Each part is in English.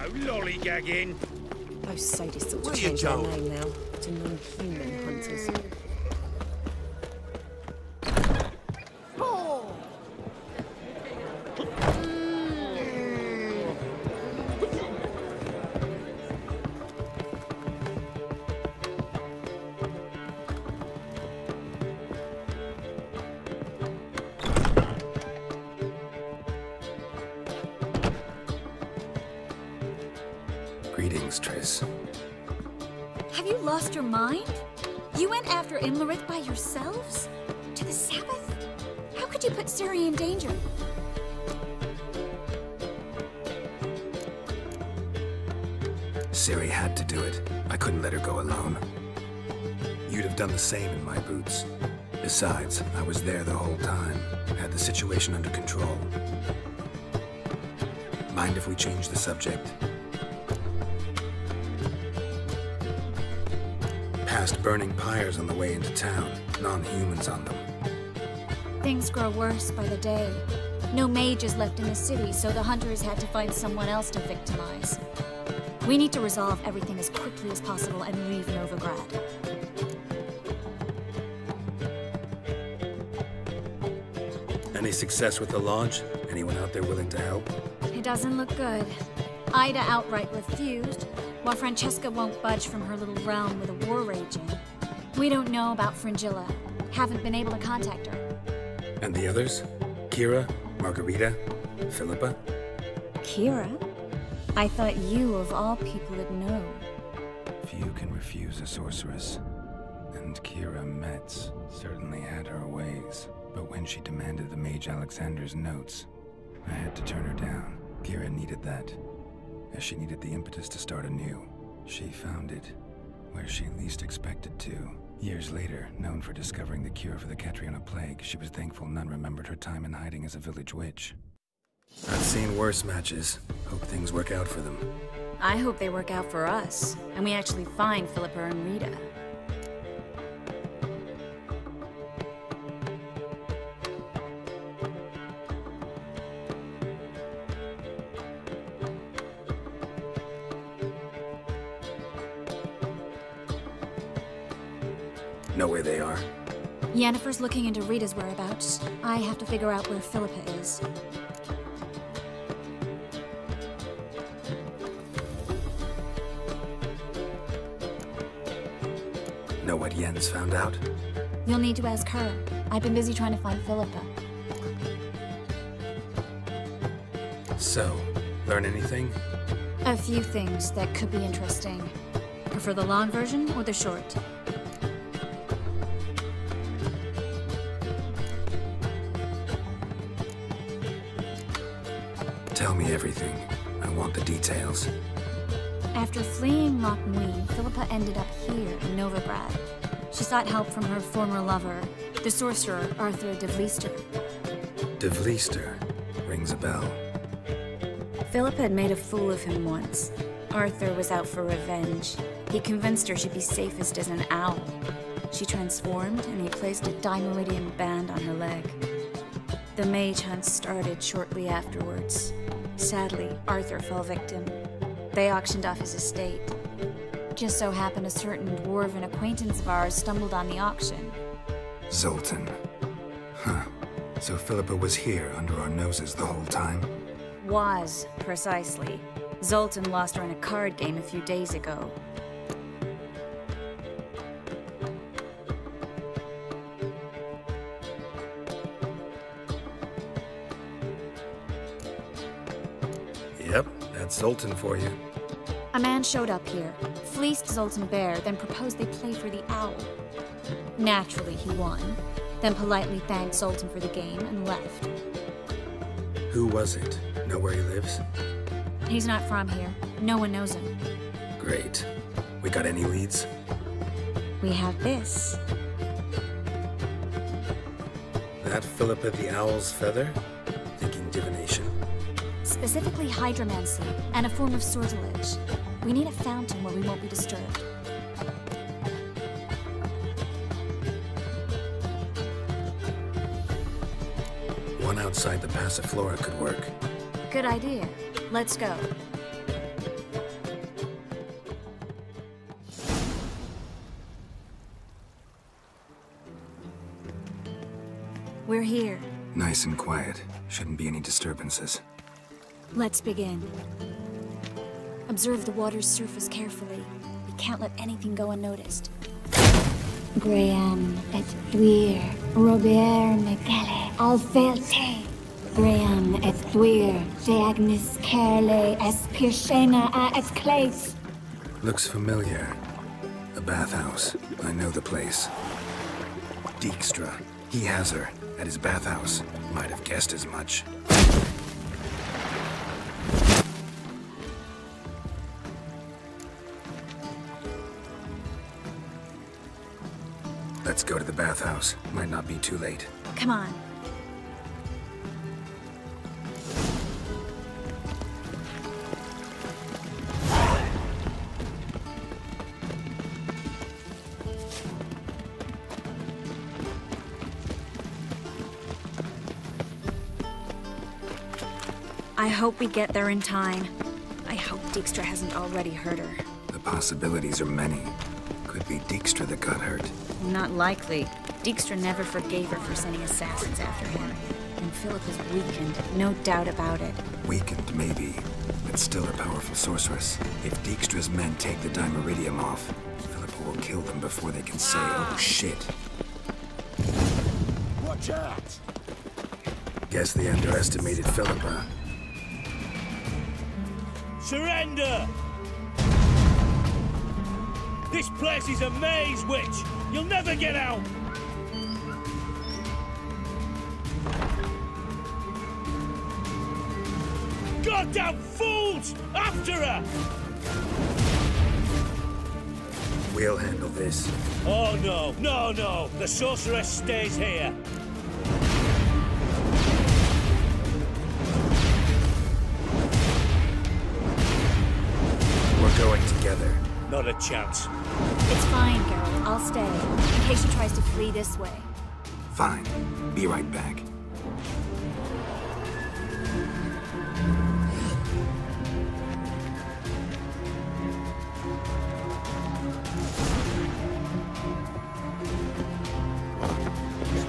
No lollygagging. Those sadists ought to change their name now to non-human hunters. Greetings, Triss. Have you lost your mind? You went after ULTRAHD by yourselves? To the Sabbath? How could you put Ciri in danger? Ciri had to do it. I couldn't let her go alone. You'd have done the same in my boots. Besides, I was there the whole time. Had the situation under control. Mind if we change the subject? Past burning pyres on the way into town. Non-humans on them. Things grow worse by the day. No mages left in the city, so the hunters had to find someone else to victimize. We need to resolve everything as quickly as possible and leave Novigrad. Any success with the launch? Anyone out there willing to help? It doesn't look good. Ida outright refused, while Francesca won't budge from her little realm with a war raging. We don't know about Fringilla. Haven't been able to contact her. And the others? Kira? Margarita? Philippa? Kira? I thought you, of all people, would know. Few can refuse a sorceress. And Kira Metz certainly had her ways. But when she demanded the Mage Alexander's notes, I had to turn her down. Kira needed that, as she needed the impetus to start anew. She found it where she least expected to. Years later, known for discovering the cure for the Catriona plague, she was thankful none remembered her time in hiding as a village witch. I've seen worse matches. Hope things work out for them. I hope they work out for us, and we actually find Philippa and Rita. Know where they are? Yennefer's looking into Rita's whereabouts. I have to figure out where Philippa is. Know what Yen's found out? You'll need to ask her. I've been busy trying to find Philippa. So, learn anything? A few things that could be interesting. Prefer the long version or the short? Tell me everything. I want the details. After fleeing Loch Muin, Philippa ended up here in Novigrad. She sought help from her former lover, the sorcerer Arthur de Vlister. De Vlister rings a bell. Philippa had made a fool of him once. Arthur was out for revenge. He convinced her she'd be safest as an owl. She transformed, and he placed a dimeridium band on her leg. The mage hunt started shortly afterwards. Sadly, Arthur fell victim. They auctioned off his estate. Just so happened a certain dwarven acquaintance of ours stumbled on the auction. Zoltan. Huh. So Philippa was here under our noses the whole time? Was, precisely. Zoltan lost her in a card game a few days ago. Yep, that's Zoltan for you. A man showed up here, fleeced Zoltan bare, then proposed they play for the owl. Naturally, he won, then politely thanked Zoltan for the game and left. Who was it? Know where he lives? He's not from here. No one knows him. Great. We got any leads? We have this. That Philippa the Owl's feather? Thinking divination. Specifically hydromancy, and a form of sortilege. We need a fountain where we won't be disturbed. One outside the Passiflora could work. Good idea. Let's go. We're here. Nice and quiet. Shouldn't be any disturbances. Let's begin. Observe the water's surface carefully. We can't let anything go unnoticed. Graham et Thuir, Robert Mekele, Alfelte. Graham et Thuir, Deagnis Kerle, es Pirshena a et Clates. Looks familiar. A bathhouse. I know the place. Dijkstra. He has her. At his bathhouse. Might have guessed as much. Let's go to the bathhouse. Might not be too late. Come on. I hope we get there in time. I hope Dijkstra hasn't already hurt her. The possibilities are many. Could be Dijkstra that got hurt. Not likely. Dijkstra never forgave her for sending assassins after him. And Philip is weakened, no doubt about it. Weakened, maybe, but still a powerful sorceress. If Dijkstra's men take the Dimeridium off, Philippa will kill them before they can say, oh shit. Watch out! Guess they underestimated Philippa. Surrender! This place is a maze, witch! You'll never get out! Goddamn fools! After her! We'll handle this. Oh no, no, no! The sorceress stays here! We're going together. Not a chance. It's fine, girl. I'll stay, in case she tries to flee this way. Fine. Be right back.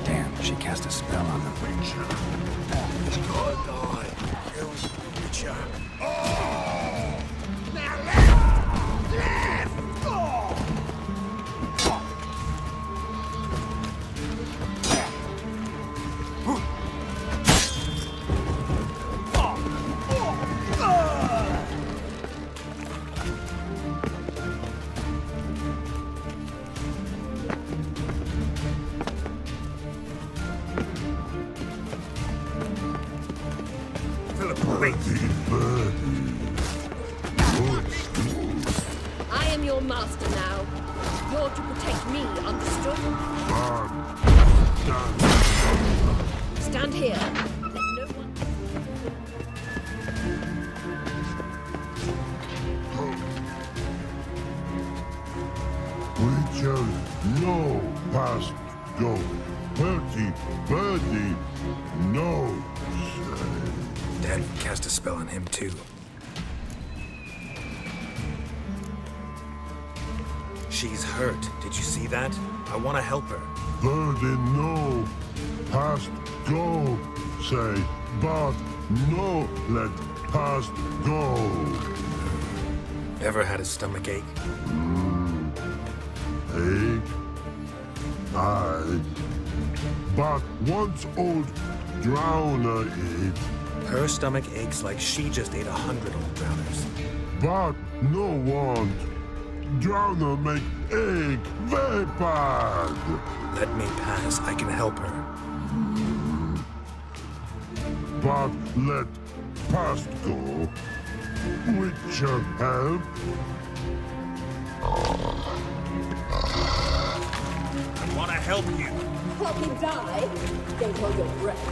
Damn, she cast a spell on them. I am your master now. You're to protect me, understood? Stand here. Let no one... Richard, no past go. Birdie, no. Dad cast a spell on him too. She's hurt. Did you see that? I want to help her. Birdie, no. Past go, say. But no, let past go. Ever had a stomach ache? Ache? Aye. But once old drowner eat. Her stomach aches like she just ate 100 old drowners. But no want. Drowner make egg very bad. Let me pass. I can help her. But let past go. Witcher help. I want to help you. Help me die? Don't hold your breath.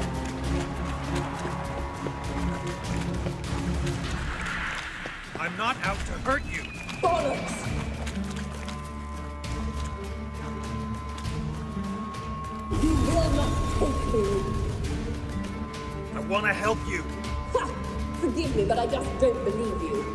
I'm not out to hurt you. Bollocks! You will not take me! I want to help you. Ha! Forgive me, but I just don't believe you.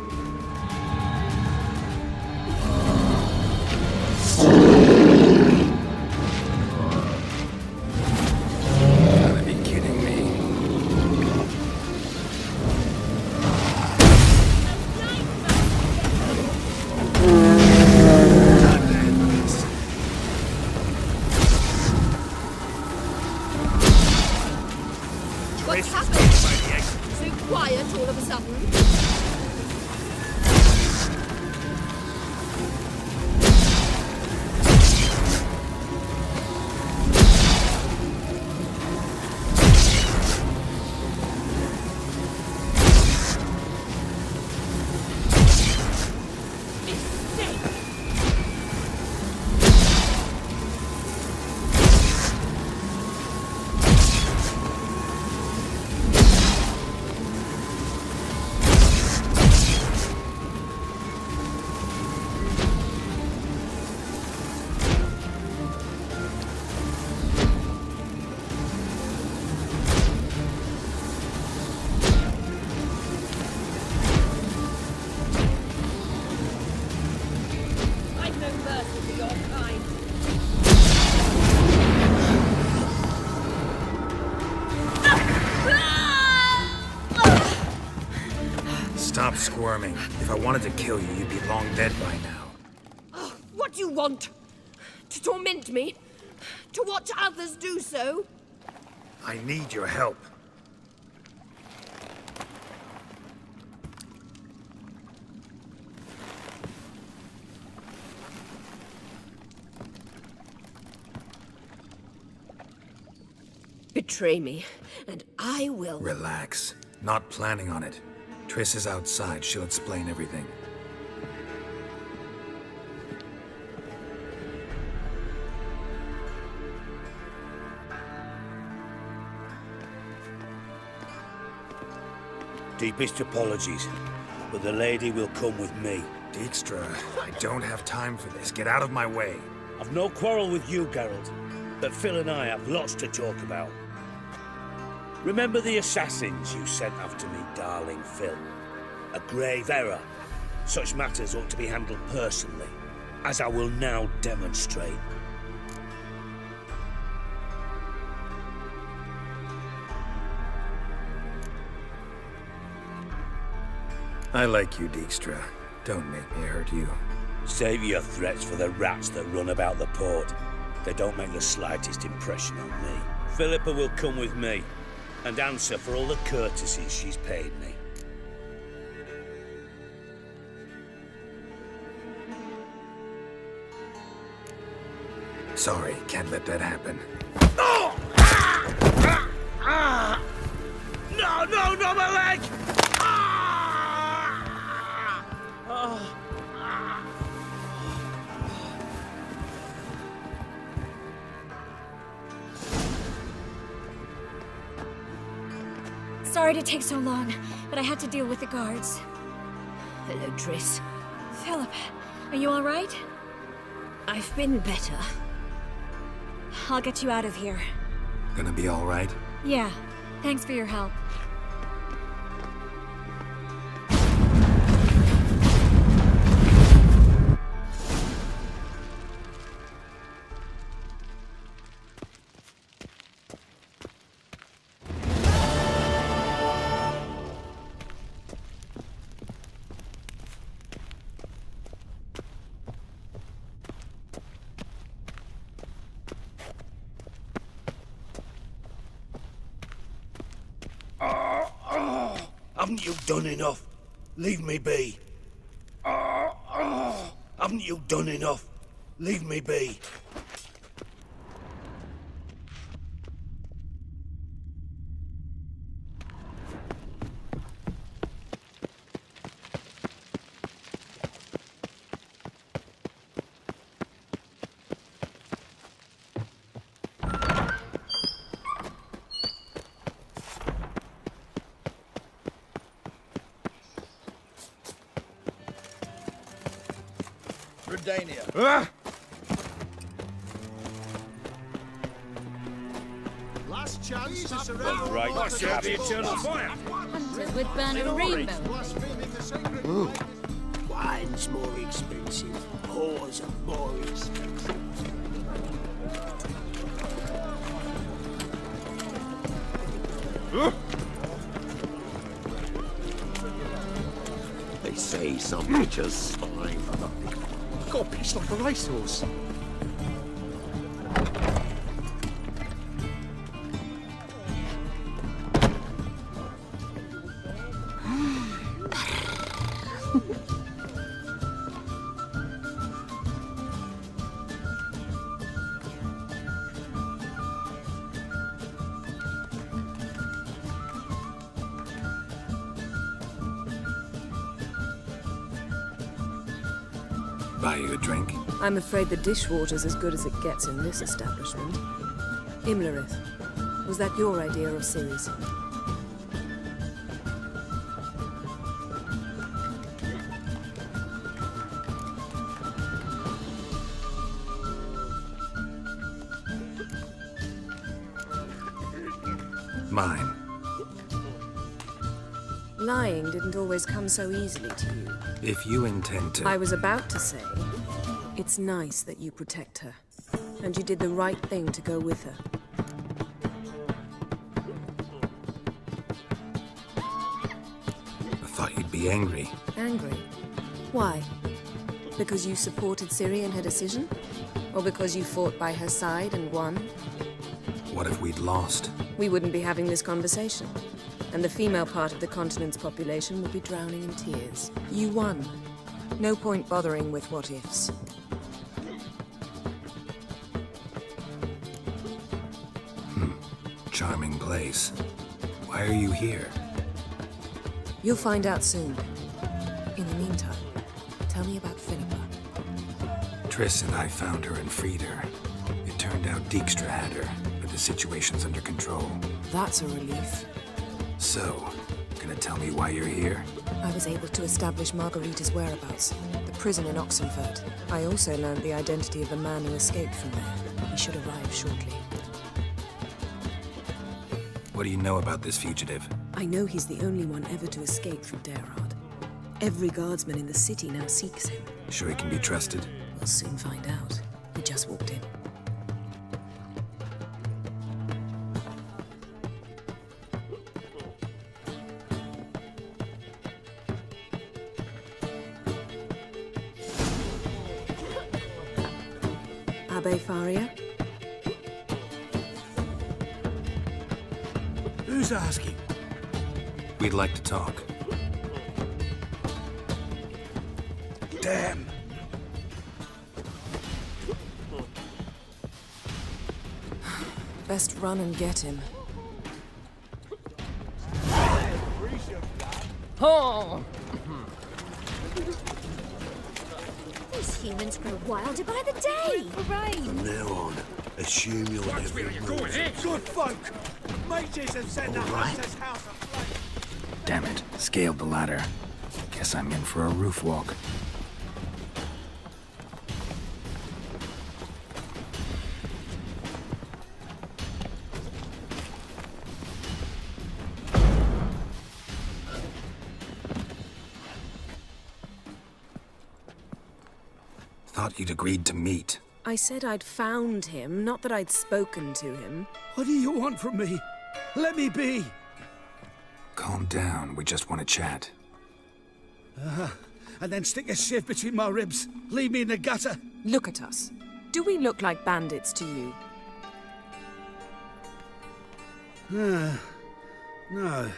squirming. If I wanted to kill you, you'd be long dead by now. Oh, what do you want? To torment me? To watch others do so? I need your help. Betray me, and I will... Relax. Not planning on it. Triss is outside. She'll explain everything. Deepest apologies, but the lady will come with me. Dijkstra, I don't have time for this. Get out of my way. I've no quarrel with you, Geralt, but Phil and I have lots to talk about. Remember the assassins you sent after me, darling Phil? A grave error. Such matters ought to be handled personally, as I will now demonstrate. I like you, Dijkstra. Don't make me hurt you. Save your threats for the rats that run about the port. They don't make the slightest impression on me. Philippa will come with me and answer for all the courtesies she's paid me. Sorry, can't let that happen. Oh! No, no, no, my leg! Sorry to take so long, but I had to deal with the guards. Hello, Triss. Philip, are you all right? I've been better. I'll get you out of here. Gonna be all right? Yeah, thanks for your help. Haven't you done enough? Leave me be. Haven't you done enough? Leave me be. Last chance to surrender. Right, have the eternal fire. Hunters would burn a rainbow. Blaspheming the sacred. Wine's more expensive. Whores are more expensive. They say some bitches spine for nothing. Got pissed like a racehorse. Buy you a drink? I'm afraid the dishwater's as good as it gets in this establishment. Imlerith, was that your idea of Ciri's? Mine. Lying didn't always come so easily to you. If you intend to... I was about to say, it's nice that you protect her. And you did the right thing to go with her. I thought you'd be be angry. Angry? Why? Because you supported Ciri in her decision? Or because you fought by her side and won? What if we'd lost? We wouldn't be having this conversation. And the female part of the continent's population would be drowning in tears. You won. No point bothering with what-ifs. Charming place. Why are you here? You'll find out soon. In the meantime, tell me about Philippa. Triss and I found her and freed her. It turned out Dijkstra had her, but the situation's under control. That's a relief. So, gonna tell me why you're here? I was able to establish Margarita's whereabouts, the prison in Oxenfurt. I also learned the identity of the man who escaped from there. He should arrive shortly. What do you know about this fugitive? I know he's the only one ever to escape from ULTRAHD. Every guardsman in the city now seeks him. Sure he can be trusted? We'll soon find out. He just walked in. Abbe Faria? Who's asking? We'd like to talk. Damn. Best run and get him. Oh! These humans grow wilder by the day. From now on, assume you're every move. Good folk! Mages have set the All right. hunter's house aflame. Damn it, scaled the ladder. Guess I'm in for a roof walk. Thought you'd agreed to meet. I said I'd found him, not that I'd spoken to him. What do you want from me? Let me be! Calm down, we just want to chat. And then stick a sieve between my ribs. Leave me in the gutter. Look at us. Do we look like bandits to you? No. No,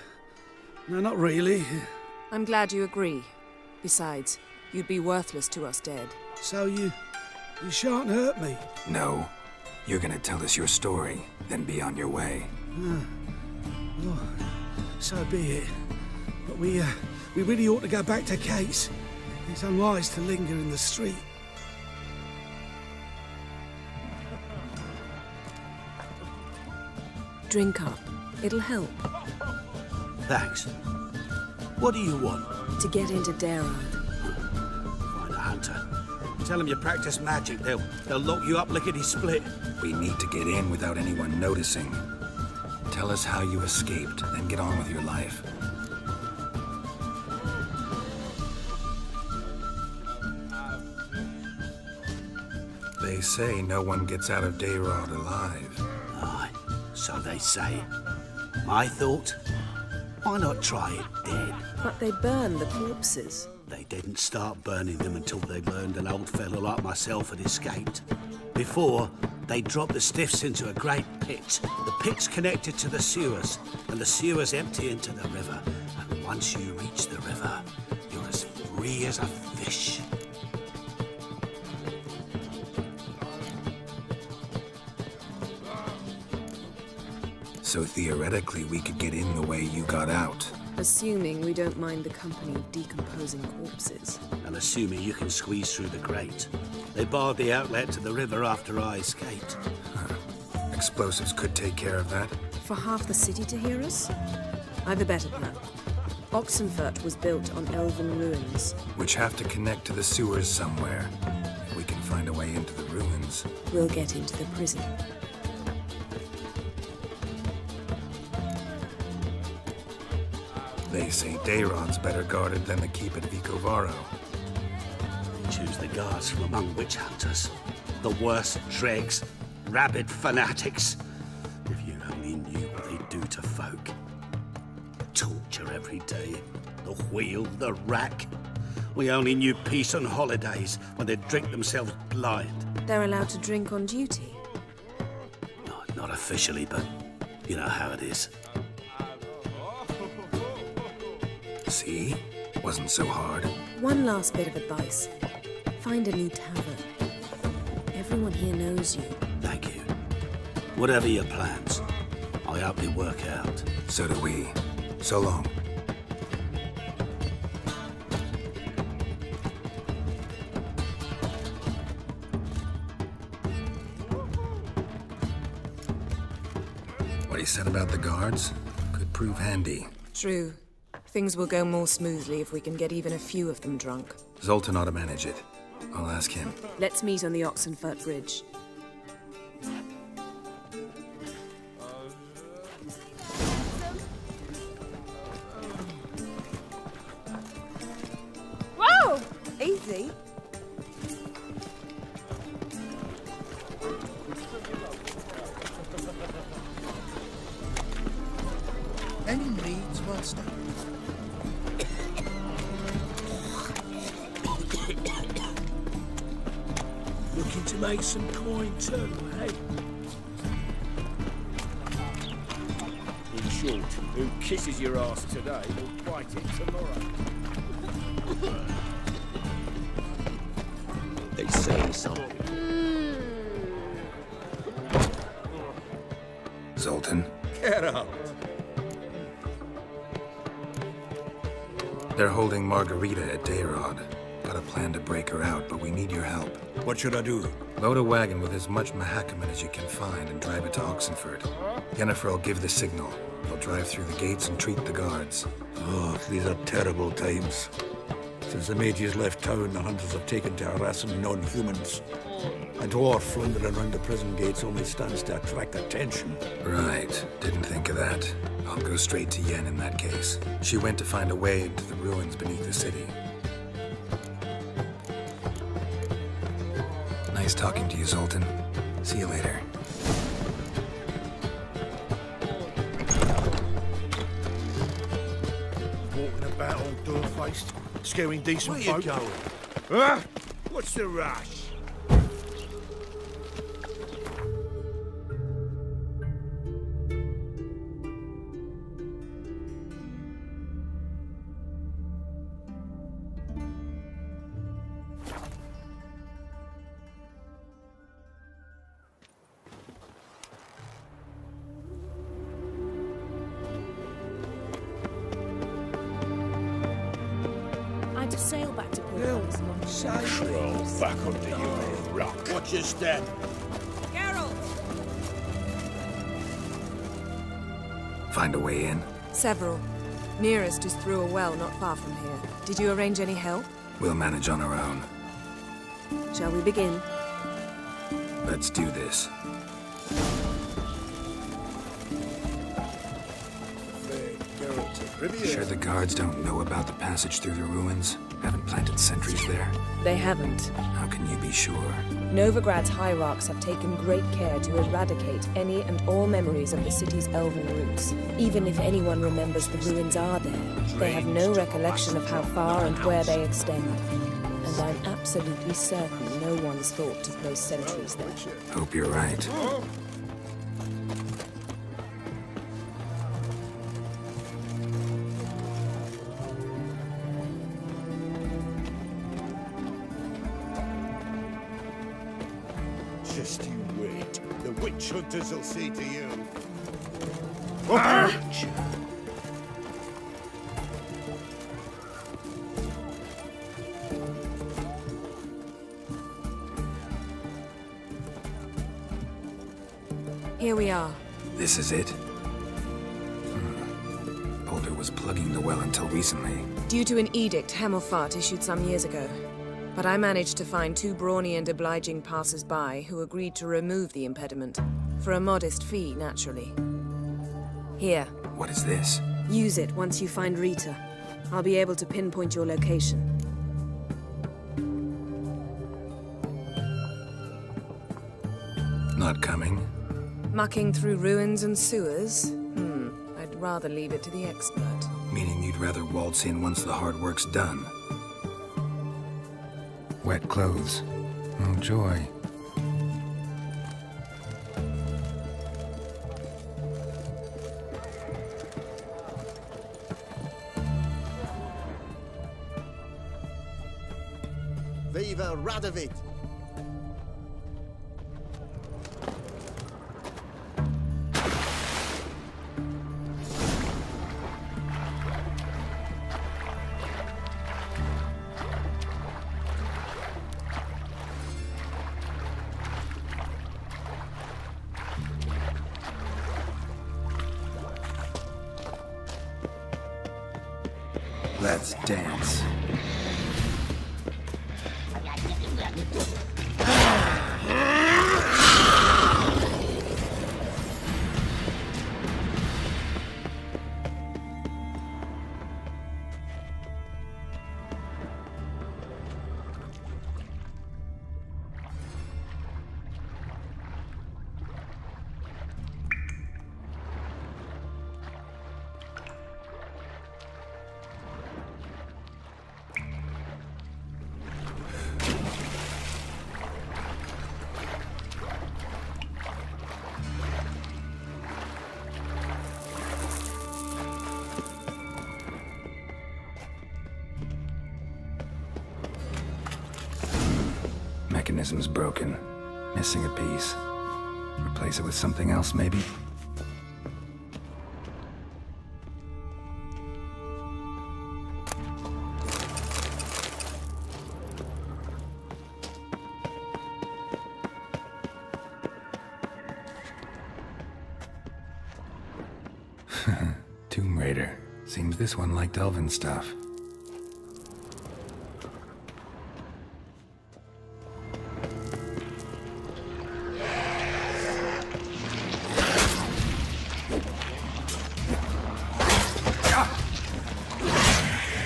not really. I'm glad you agree. Besides, you'd be worthless to us dead. So you shan't hurt me. No. You're gonna tell us your story, then be on your way. Oh, so be it. But we really ought to go back to Kate's. It's unwise to linger in the street. Drink up. It'll help. Thanks. What do you want? To get into ULTRAHD. Find a hunter. Tell them you practice magic. They'll lock you up lickety-split. We need to get in without anyone noticing. Tell us how you escaped, then get on with your life. They say no one gets out of ULTRAHD alive. Aye, so they say. My thought? Why not try it dead? But they burn the corpses. They didn't start burning them until they learned an old fellow like myself had escaped. Before, they dropped the stiffs into a great pit. The pit's connected to the sewers, and the sewers empty into the river. And once you reach the river, you're as free as a fish. So theoretically, we could get in the way you got out. Assuming we don't mind the company of decomposing corpses. And assuming you can squeeze through the grate. They barred the outlet to the river after I escaped. Explosives could take care of that. For half the city to hear us? I've a better plan. Oxenfurt was built on elven ruins. Which have to connect to the sewers somewhere. If we can find a way into the ruins. We'll get into the prison. They say ULTRAHD's better guarded than the keep at Vicovaro. Choose the guards from among witch hunters. The worst dregs, rabid fanatics. If you only knew what they do to folk. Torture every day. The wheel, the rack. We only knew peace and holidays when they'd drink themselves blind. They're allowed to drink on duty? Not officially, but you know how it is. See? Wasn't so hard. One last bit of advice. Find a new tavern. Everyone here knows you. Thank you. Whatever your plans, I hope they work out. So do we. So long. What he said about the guards could prove handy. True. Things will go more smoothly if we can get even a few of them drunk. Zoltan ought to manage it. I'll ask him. Let's meet on the Oxenfurt Bridge. Whoa! Easy. Any needs, Master? Looking to make some coin too, eh? In short, who kisses your ass today will bite it tomorrow. They say something. Zoltan. Get up. They're holding Margarita at Dayrod. Got a plan to break her out, but we need your help. What should I do? Load a wagon with as much Mahakaman as you can find and drive it to Oxenfurt. Yennefer will give the signal. They'll drive through the gates and treat the guards. Oh, these are terrible times. Since the mages left town, the hunters have taken to harassing non-humans. A dwarf floundering around the prison gates only stands to attract attention. Right. Didn't think of that. I'll go straight to Yen in that case. She went to find a way into the ruins beneath the city. Nice talking to you, Zoltan. See you later. Walking about all door-faced, scaring decent Where you folk. going? Huh? What's the rush? I just sail back to Port. Crawl back under your rock. Watch your step. Find a way in? Several. Nearest is through a well not far from here. Did you arrange any help? We'll manage on our own. Shall we begin? Let's do this. Sure the guards don't know about the passage through the ruins? Haven't planted sentries there? They haven't. How can you be sure? Novigrad's hierarchs have taken great care to eradicate any and all memories of the city's elven roots. Even if anyone remembers the ruins are there, they have no recollection of how far and where they extend. And I'm absolutely certain no one's thought to place sentries there. Hope you're right. Just you wait. The witch hunters will see to you. Here we are. This is it? Boulder was plugging the well until recently. Due to an edict Hemmelfart issued some years ago. But I managed to find two brawny and obliging passers-by who agreed to remove the impediment. For a modest fee, naturally. Here. What is this? Use it once you find Rita. I'll be able to pinpoint your location. Not coming? Mucking through ruins and sewers? I'd rather leave it to the expert. Meaning you'd rather waltz in once the hard work's done. Wet clothes. Oh, joy. Viva Radovid! Let's dance. Mechanism's broken. Missing a piece. Replace it with something else, maybe? Tomb Raider. Seems this one liked elven stuff.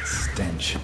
Stench.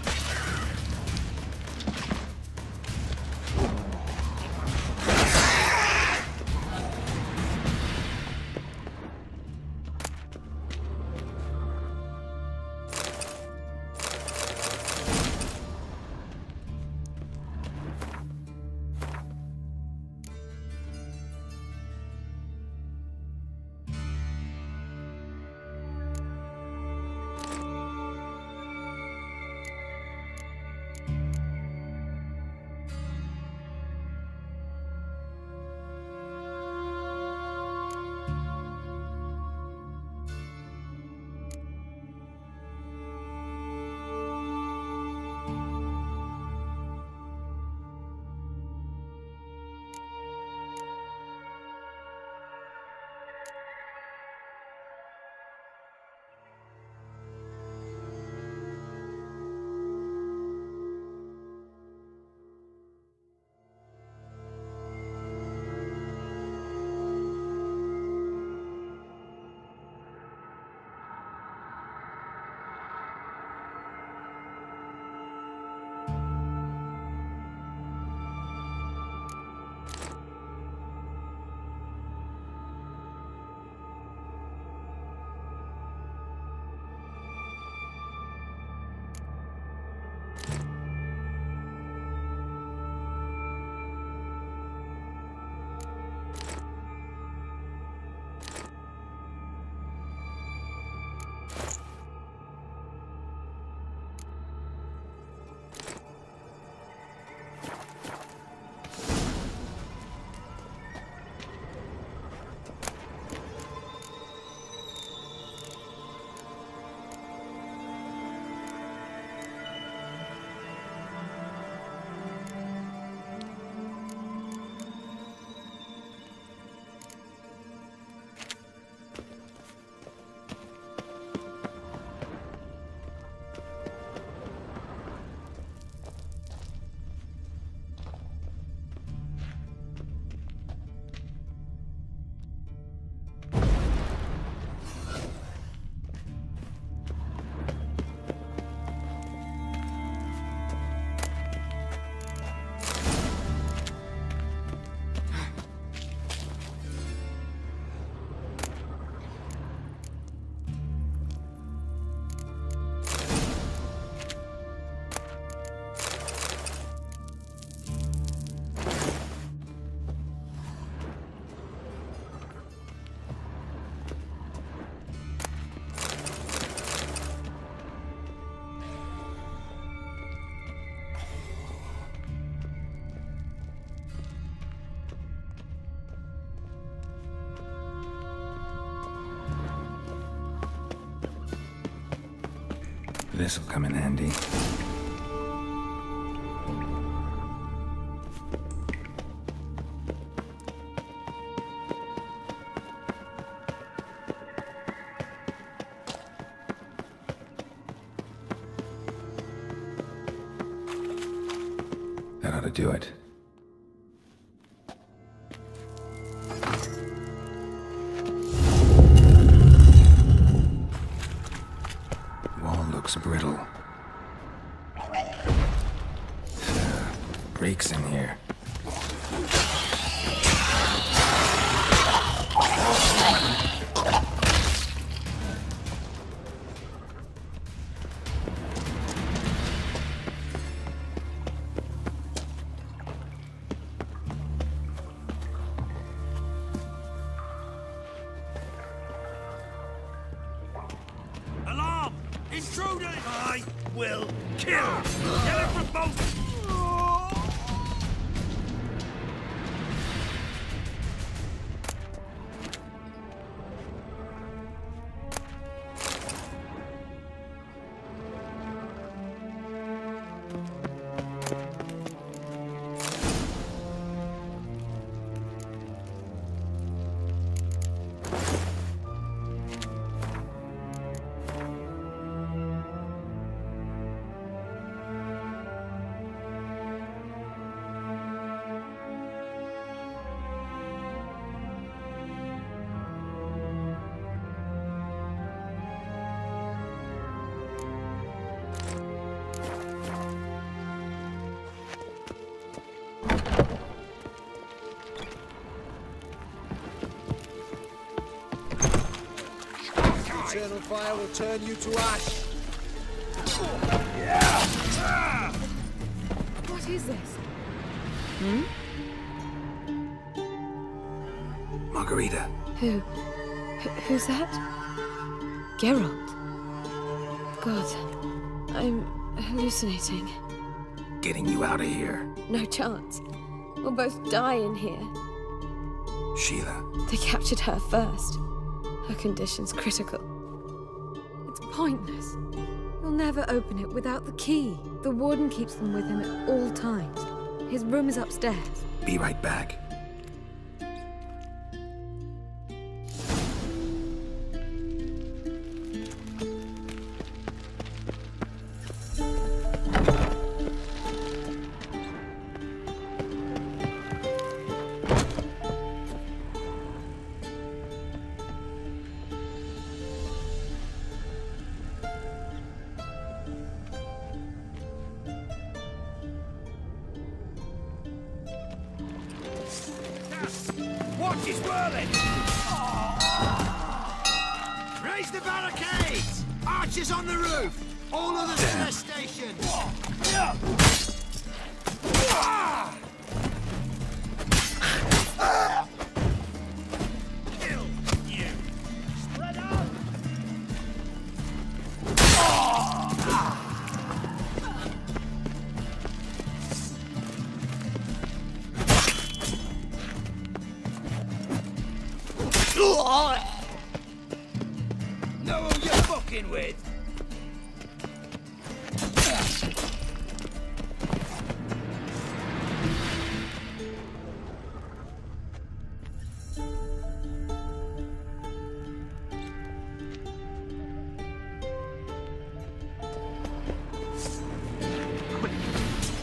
This'll come in handy. That ought to do it. Brittle. Breaks in here. Intruder! I will kill! Get it from both! Eternal fire will turn you to ash. What is this? Margarita. Who's that? Geralt. God, I'm hallucinating. Getting you out of here. No chance. We'll both die in here. Sheila. They captured her first. Her condition's critical. It's pointless. He'll never open it without the key. The warden keeps them with him at all times. His room is upstairs. Be right back. Watch is whirling! Raise the barricades! Archers on the roof! All others in their stations! Kill you! Spread out! Know who you're fucking with?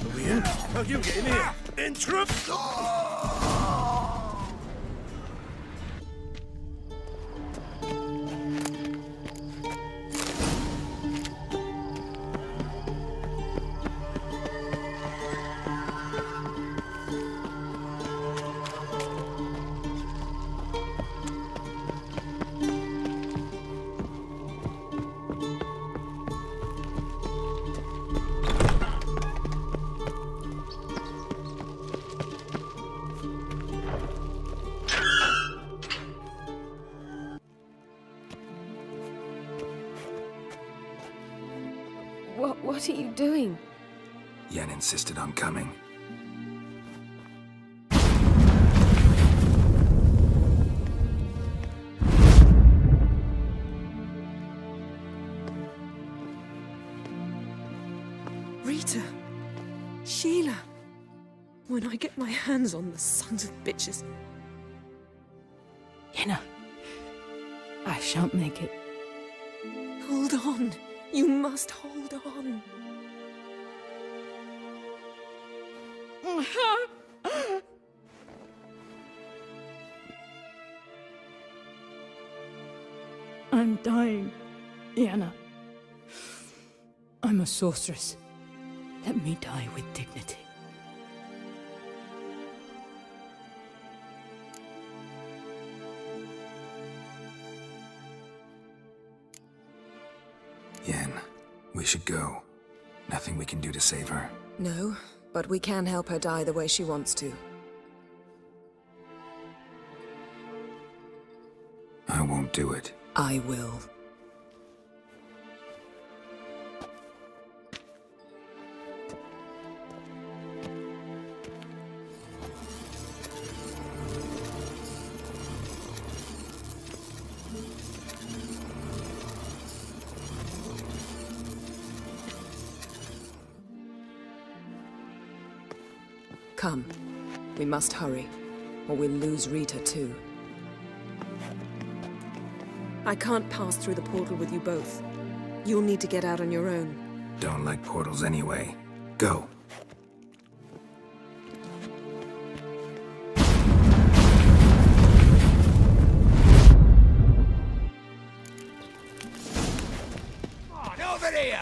Are we in? How you get in here? Interrupt! What are you doing? Yen insisted on coming. Sheila! When I get my hands on the sons of bitches. Yenna, I shan't make it. Hold on. You must hold on. I'm dying, Yenna. I'm a sorceress. Let me die with dignity. Yen, we should go. Nothing we can do to save her. No, but we can help her die the way she wants to. I won't do it. I will. Come. We must hurry, or we'll lose Rita too. I can't pass through the portal with you both. You'll need to get out on your own. Don't like portals anyway. Go. On over here!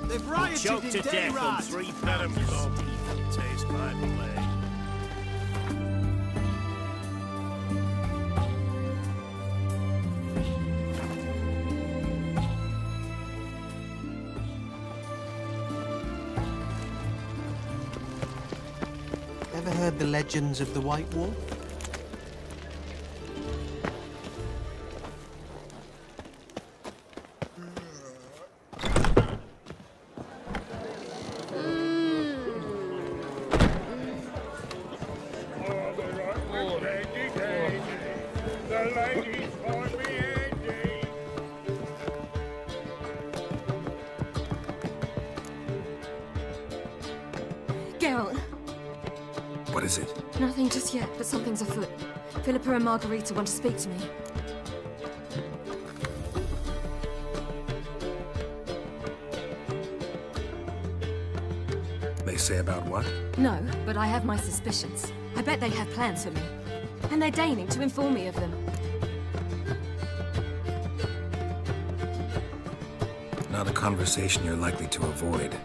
They've rioted Choked to in death on ULTRAHD. 3 pounds of evil taste my blade. Ever heard the legends of the White Wolf? Geralt. What is it? Nothing just yet, but something's afoot. Philippa and Margarita want to speak to me. They say about what? No, but I have my suspicions. I bet they have plans for me. And they're deigning to inform me of them. Not a conversation you're likely to avoid.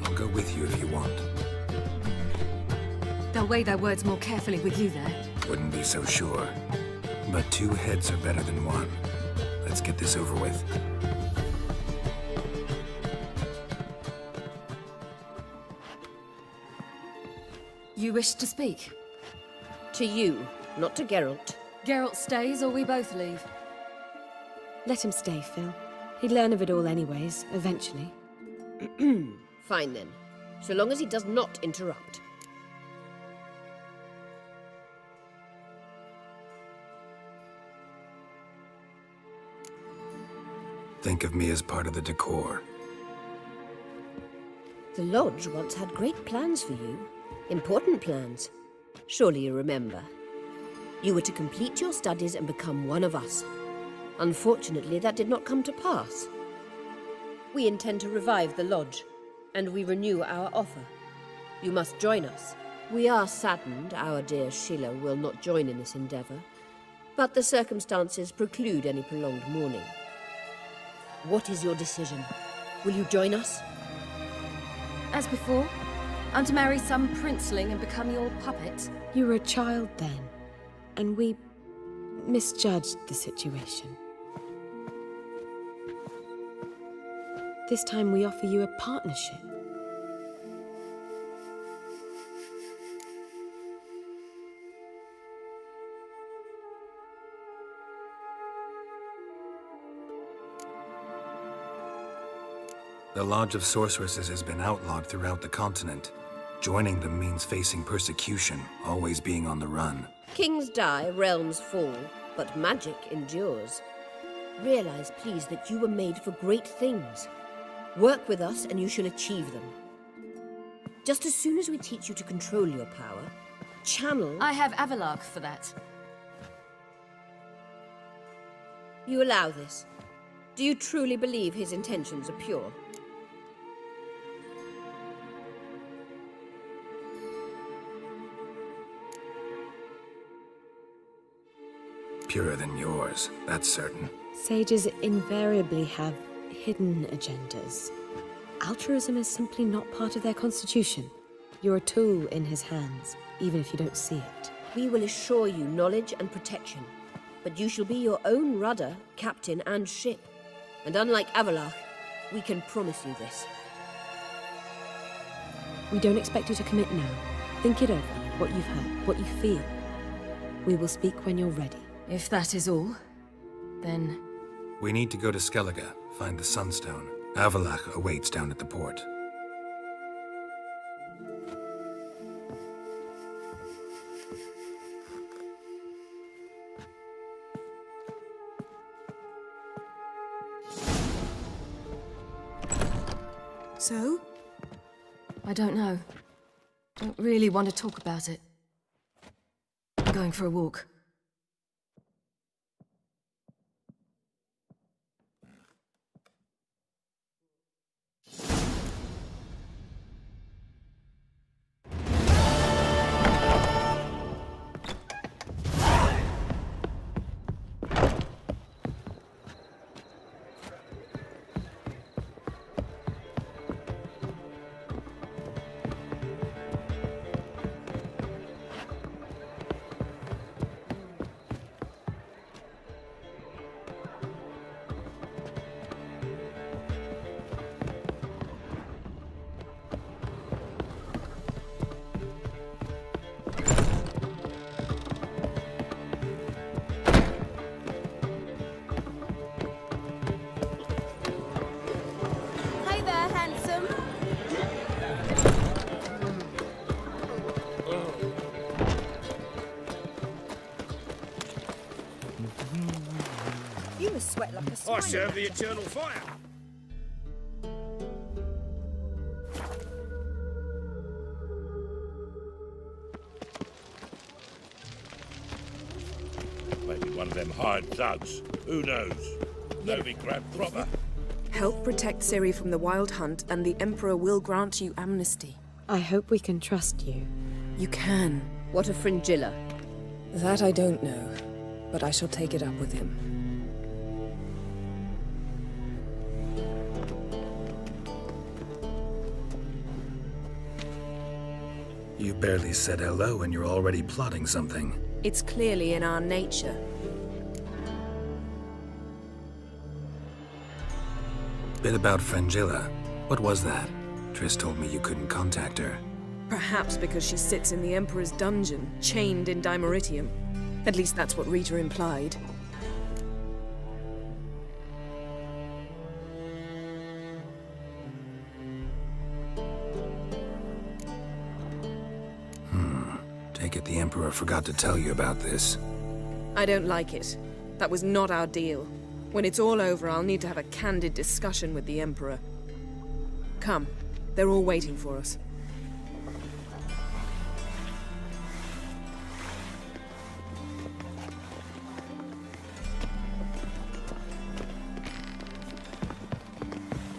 I'll go with you if you want. They'll weigh their words more carefully with you there. Wouldn't be so sure. But 2 heads are better than 1. Let's get this over with. You wish to speak? To you, not to Geralt. Geralt stays or we both leave? Let him stay, Phil. He'd learn of it all anyways, eventually. Fine then, so long as he does not interrupt. Think of me as part of the decor. The Lodge once had great plans for you. Important plans. Surely you remember. You were to complete your studies and become one of us. Unfortunately, that did not come to pass. We intend to revive the Lodge, and we renew our offer. You must join us. We are saddened our dear Sheila will not join in this endeavour, but the circumstances preclude any prolonged mourning. What is your decision? Will you join us? As before, I'm to marry some princeling and become your puppet. You were a child then, and we misjudged the situation. This time we offer you a partnership. The Lodge of Sorceresses has been outlawed throughout the continent. Joining them means facing persecution, always being on the run. Kings die, realms fall, but magic endures. Realize, please, that you were made for great things. Work with us and you shall achieve them. Just as soon as we teach you to control your power, channel... I have Avalark for that. You allow this? Do you truly believe his intentions are pure? Purer than yours, that's certain. Sages invariably have hidden agendas. Altruism is simply not part of their constitution. You're a tool in his hands, even if you don't see it. We will assure you knowledge and protection, but you shall be your own rudder, captain, and ship. And unlike Avalark, we can promise you this. We don't expect you to commit now. Think it over, what you've heard, what you feel. We will speak when you're ready. If that is all, then... We need to go to Skellige, find the Sunstone. Avalark awaits down at the port. So? I don't know. Don't really want to talk about it. I'm going for a walk. Sweat like a spider. I serve the eternal fire. Maybe one of them hired thugs. Who knows? They'll be grabbed proper. Help protect Ciri from the Wild Hunt, and the Emperor will grant you amnesty. I hope we can trust you. You can. What of Fringilla? That I don't know, but I shall take it up with him. You barely said hello and you're already plotting something. It's clearly in our nature. Bit about Fringilla. What was that? Triss told me you couldn't contact her. Perhaps because she sits in the Emperor's dungeon, chained in Dimeritium. At least that's what Rita implied. Take it the Emperor forgot to tell you about this. I don't like it. That was not our deal. When it's all over, I'll need to have a candid discussion with the Emperor. Come. They're all waiting for us.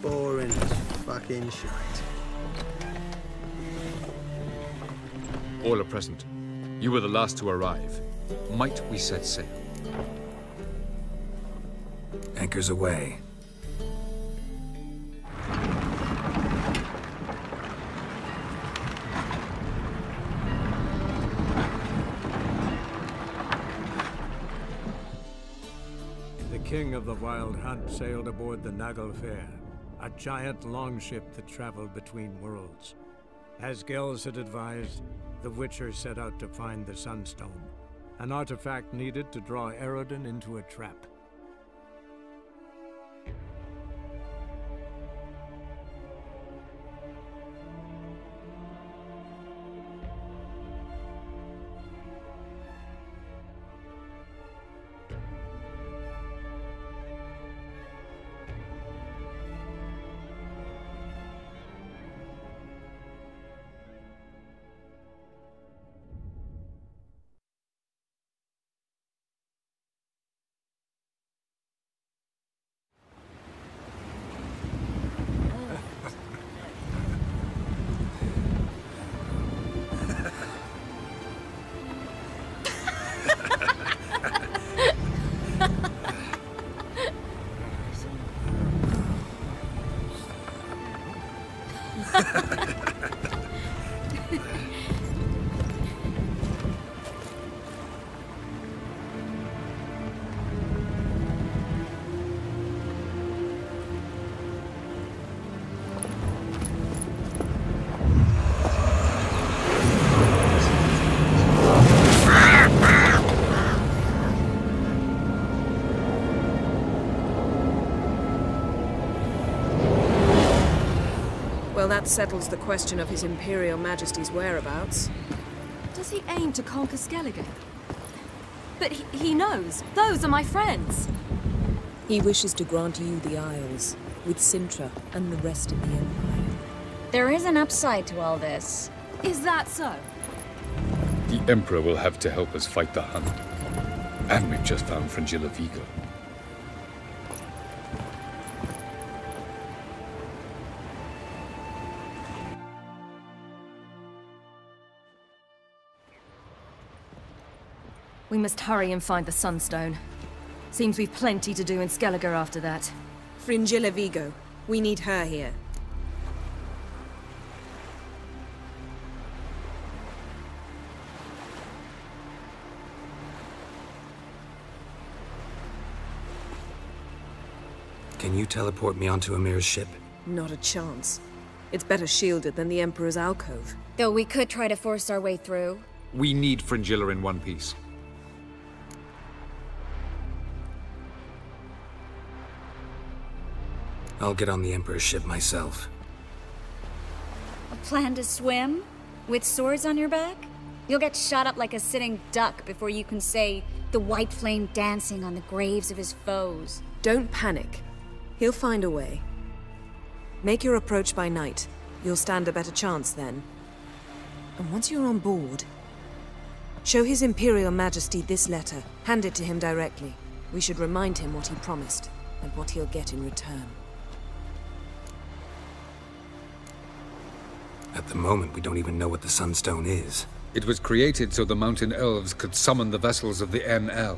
Boring as fucking shite. All are present. You were the last to arrive. Might we set sail? Anchors away. king of the Wild Hunt sailed aboard the Naglfar, a giant longship that traveled between worlds. As Gels had advised, the Witcher set out to find the Sunstone, an artifact needed to draw Eredin into a trap. Well, that settles the question of His Imperial Majesty's whereabouts. Does he aim to conquer Skellige? But he knows. Those are my friends. He wishes to grant you the Isles, with Sintra and the rest of the Empire. There is an upside to all this. Is that so? The Emperor will have to help us fight the Hunt. And we've just found Fringilla Vigo. We must hurry and find the Sunstone. Seems we've plenty to do in Skellige after that. Fringilla Vigo. We need her here. Can you teleport me onto Amir's ship? Not a chance. It's better shielded than the Emperor's alcove. Though we could try to force our way through. We need Fringilla in one piece. I'll get on the Emperor's ship myself. A plan to swim? With swords on your back? You'll get shot up like a sitting duck before you can say the white flame dancing on the graves of his foes. Don't panic. He'll find a way. Make your approach by night. You'll stand a better chance then. And once you're on board, show His Imperial Majesty this letter. Hand it to him directly. We should remind him what he promised, and what he'll get in return. At the moment, we don't even know what the Sunstone is. It was created so the Mountain Elves could summon the vessels of the NL.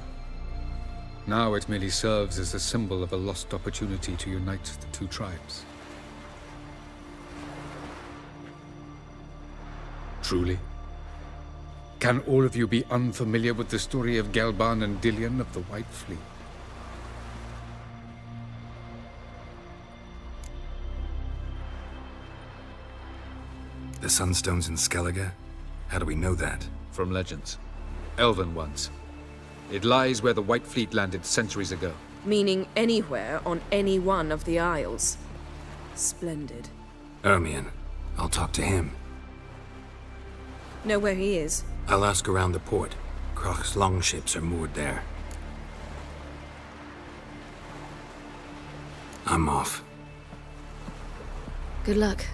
Now it merely serves as a symbol of a lost opportunity to unite the two tribes. Truly? Can all of you be unfamiliar with the story of Gelban and Dillion of the White Fleet? The Sunstone's in Skellige? How do we know that? From legends. Elven ones. It lies where the White Fleet landed centuries ago. Meaning anywhere on any one of the Isles. Splendid. Ermion. I'll talk to him. Know where he is? I'll ask around the port. Kroch's longships are moored there. I'm off. Good luck.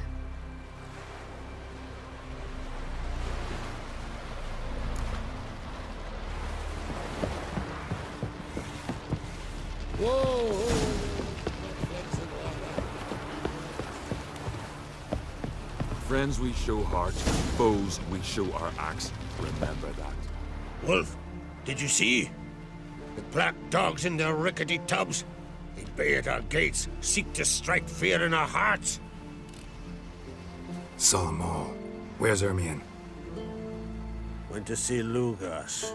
Friends we show hearts, foes we show our axe. Remember that. Wolf, did you see? The black dogs in their rickety tubs. They bay at our gates, seek to strike fear in our hearts. Saw them all. Where's Ermion? Went to see Lugas.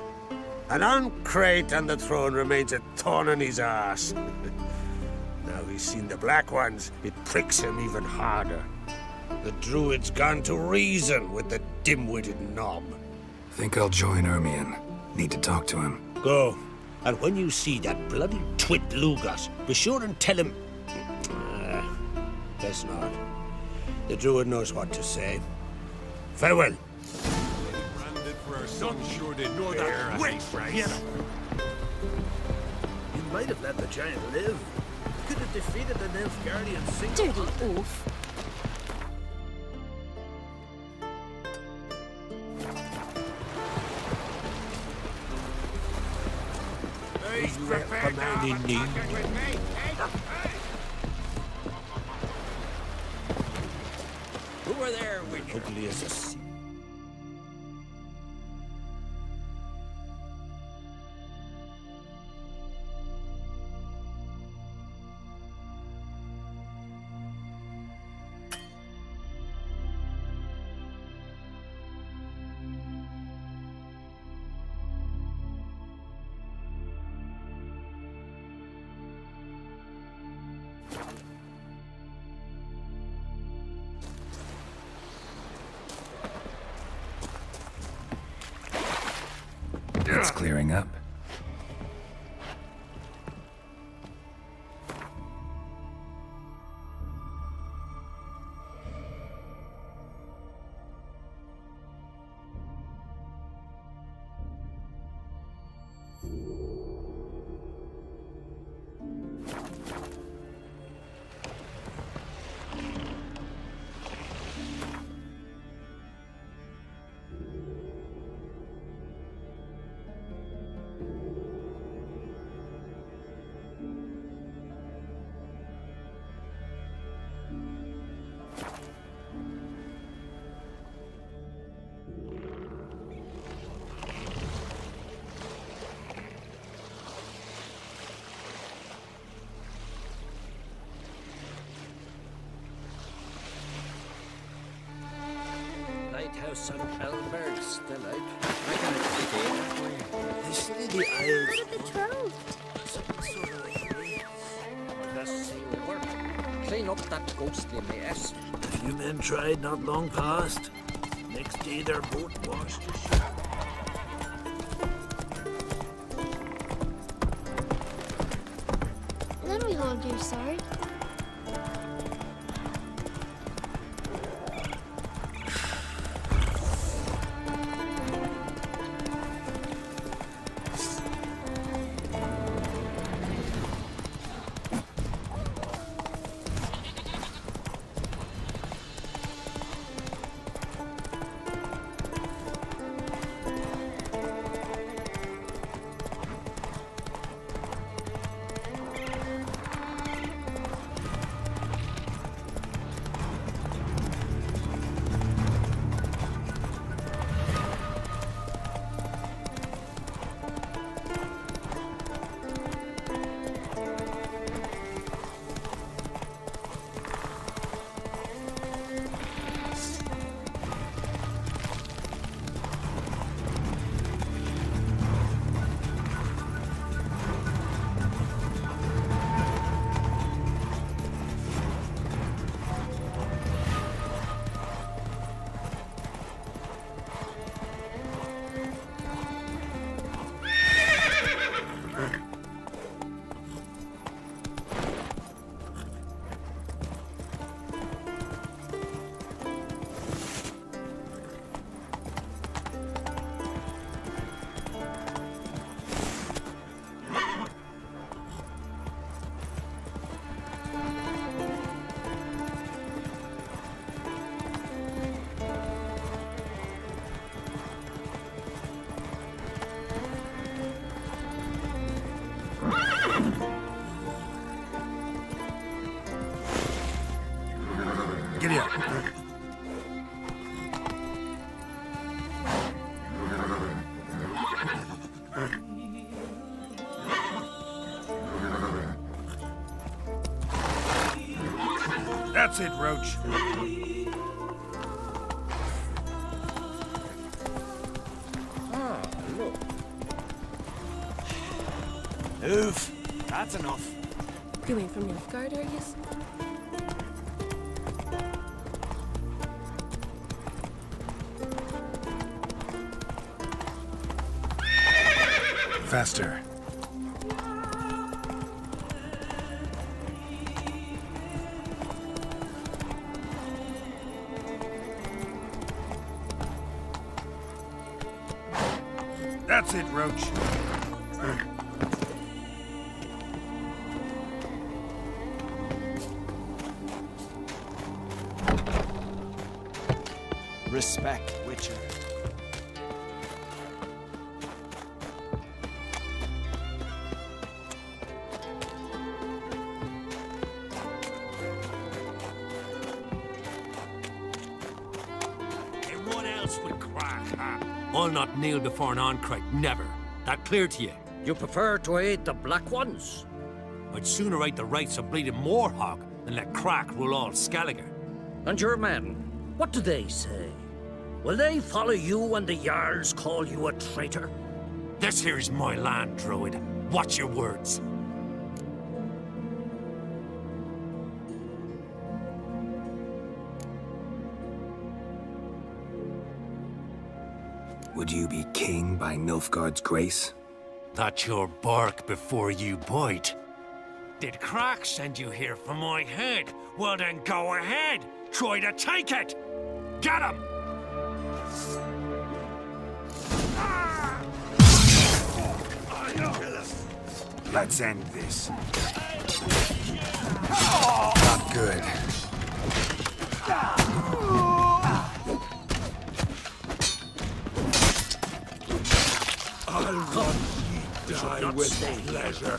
An uncrate on the throne remains a thorn in his arse. Now he's seen the Black Ones, it pricks him even harder. The Druid's gone to reason with the dim-witted knob. Think I'll join Ermion. Need to talk to him. Go. And when you see that bloody twit Lugas, be sure and tell him... Best not. The Druid knows what to say. Farewell. Not sure they know that raytrace. You might have let the giant live. Could have defeated the Nilfgaardian single. Dirty oaf. Commanding need. Who were there with you? Ugly as a sea. It's clearing up. Lighthouse on Elberg still out. Reckon it's the They study the Isles. What are betrothed? Let's see what work. Clean up that ghostly mess. A few men tried not long past. Next day their boat washed ashore. Then we hold your sword. Giddy up. That's it, Roach. Ah, look. Move. That's enough. You ain't from ULTRAHD, are you? Faster. That's it, Roach. Respect, Witcher. And what else would crack, huh? I'll not kneel before an Oncrite, never. That clear to you? You prefer to aid the Black Ones? I'd sooner aid the rights of bleeding Moorhog than let crack rule all Skellige. And your men, what do they say? Will they follow you when the Jarls call you a traitor? This here's my land, Druid. Watch your words. Would you be king by Nilfgaard's grace? That's your bark before you bite. Did Crack send you here for my head? Well then go ahead. Try to take it. Get him! Let's end this. Not good. I'll let ye die with pleasure.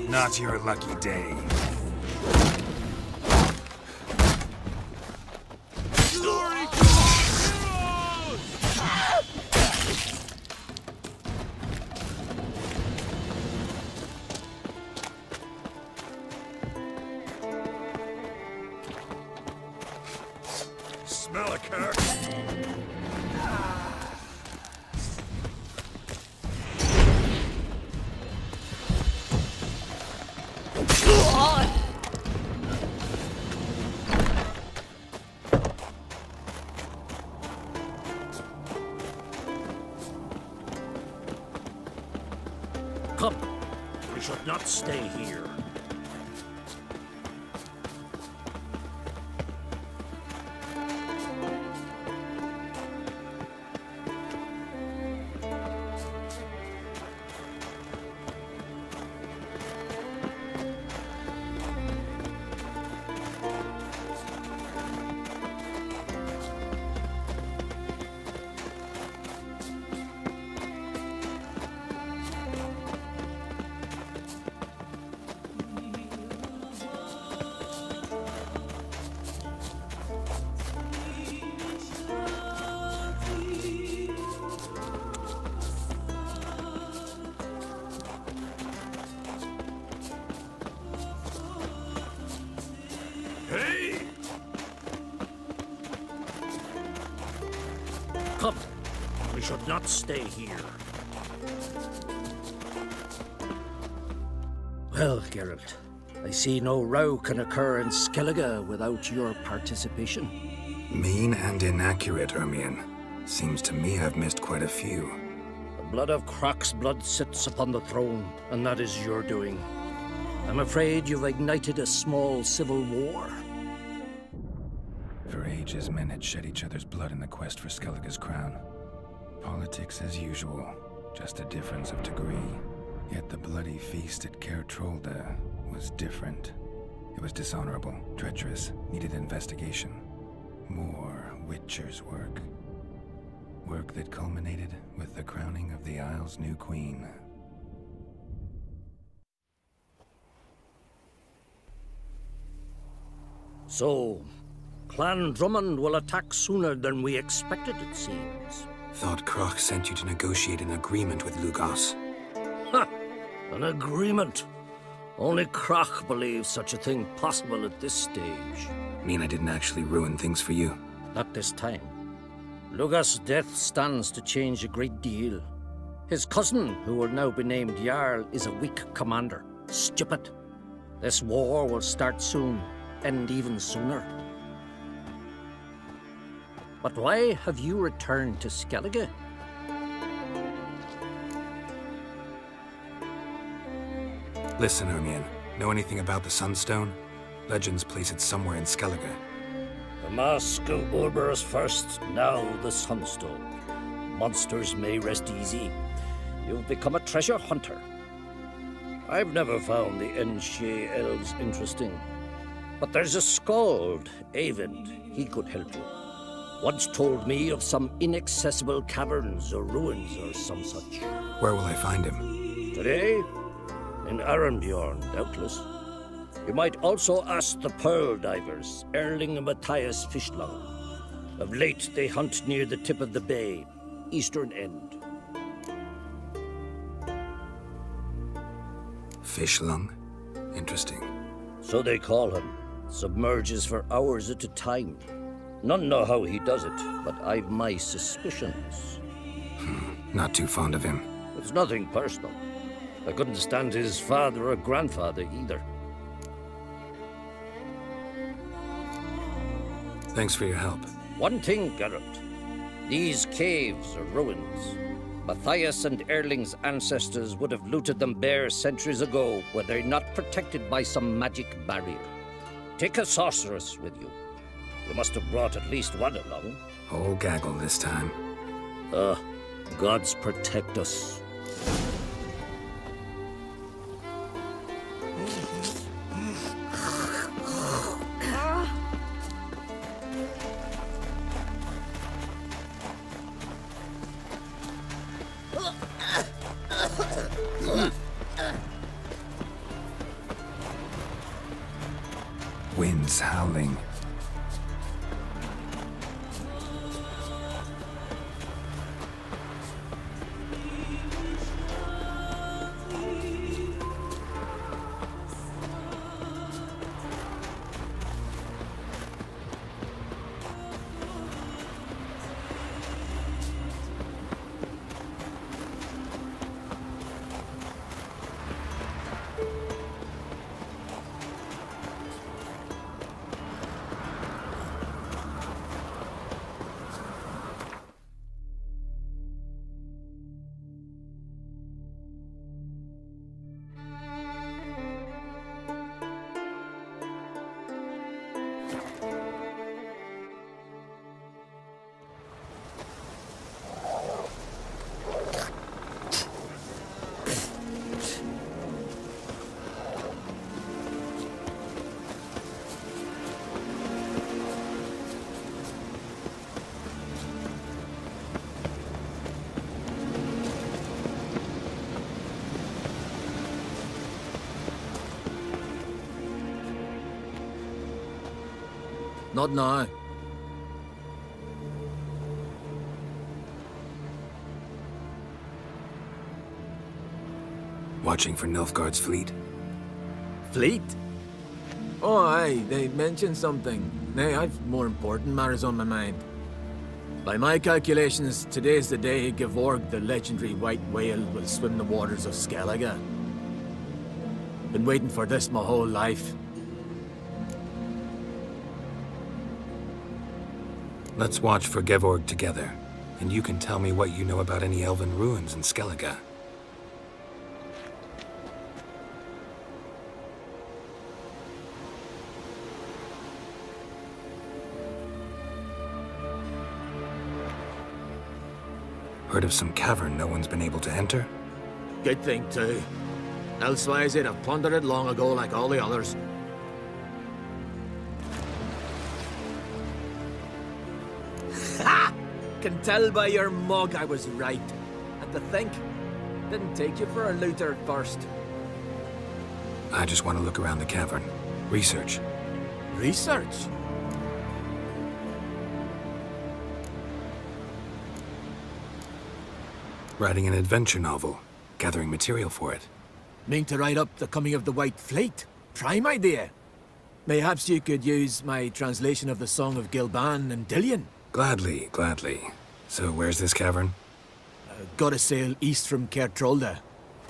Not your lucky day. Smell a car. Come, we should not stay here. Hey! Come, we should not stay here. Well, Geralt, I see no row can occur in Skellige without your participation. Mean and inaccurate, Ermion. Seems to me I've missed quite a few. The blood of Croc's blood sits upon the throne, and that is your doing. I'm afraid you've ignited a small civil war. For ages, men had shed each other's blood in the quest for Skellige's crown. Politics as usual, just a difference of degree. Yet the bloody feast at Caer Trolda was different. It was dishonorable, treacherous, needed investigation. More Witcher's work. Work that culminated with the crowning of the Isle's new queen. So, Clan Drummond will attack sooner than we expected, it seems. Thought Croc sent you to negotiate an agreement with Lugos. Ha! An agreement? Only Croc believes such a thing possible at this stage. Mean I didn't actually ruin things for you? Not this time. Lugos' death stands to change a great deal. His cousin, who will now be named Jarl, is a weak commander. Stupid. This war will start soon, end even sooner. But why have you returned to Skellige? Listen, Ermion. Know anything about the Sunstone? Legends place it somewhere in Skellige. The mask of Urberus first, now the Sunstone. Monsters may rest easy. You've become a treasure hunter. I've never found the Enshe elves interesting. But there's a skald, Eyvind. He could help you. Once told me of some inaccessible caverns or ruins or some such. Where will I find him? Today? In Arenbjorn, doubtless. You might also ask the pearl divers, Erling and Matthias Fishlung. Of late, they hunt near the tip of the bay, eastern end. Fishlung? Interesting. So they call him. Submerges for hours at a time. None know how he does it, but I've my suspicions. Not too fond of him. It's nothing personal. I couldn't stand his father or grandfather either. Thanks for your help. One thing, Geralt. These caves are ruins. Matthias and Erling's ancestors would have looted them bare centuries ago were they not protected by some magic barrier. Take a sorceress with you. You must have brought at least one along. Whole gaggle this time. Gods protect us. Winds howling. Not now. Watching for Nilfgaard's fleet. Fleet? Oh, aye, they mentioned something. Nay, I've more important matters on my mind. By my calculations, today's the day Gevorg, the legendary white whale, will swim the waters of Skellige. Been waiting for this my whole life. Let's watch for Gevorg together, and you can tell me what you know about any elven ruins in Skellige. Heard of some cavern no one's been able to enter? Good thing, too. Elsewise, they'd have plundered it long ago like all the others. Ha! Can tell by your mug I was right. And to think, didn't take you for a looter at first. I just want to look around the cavern. Research. Research? Writing an adventure novel. Gathering material for it. Mean to write up the coming of the White Fleet? Prime idea. Mayhaps you could use my translation of the Song of Gilban and Dillion. Gladly, gladly. So where's this cavern? Gotta sail east from Cairtrolda.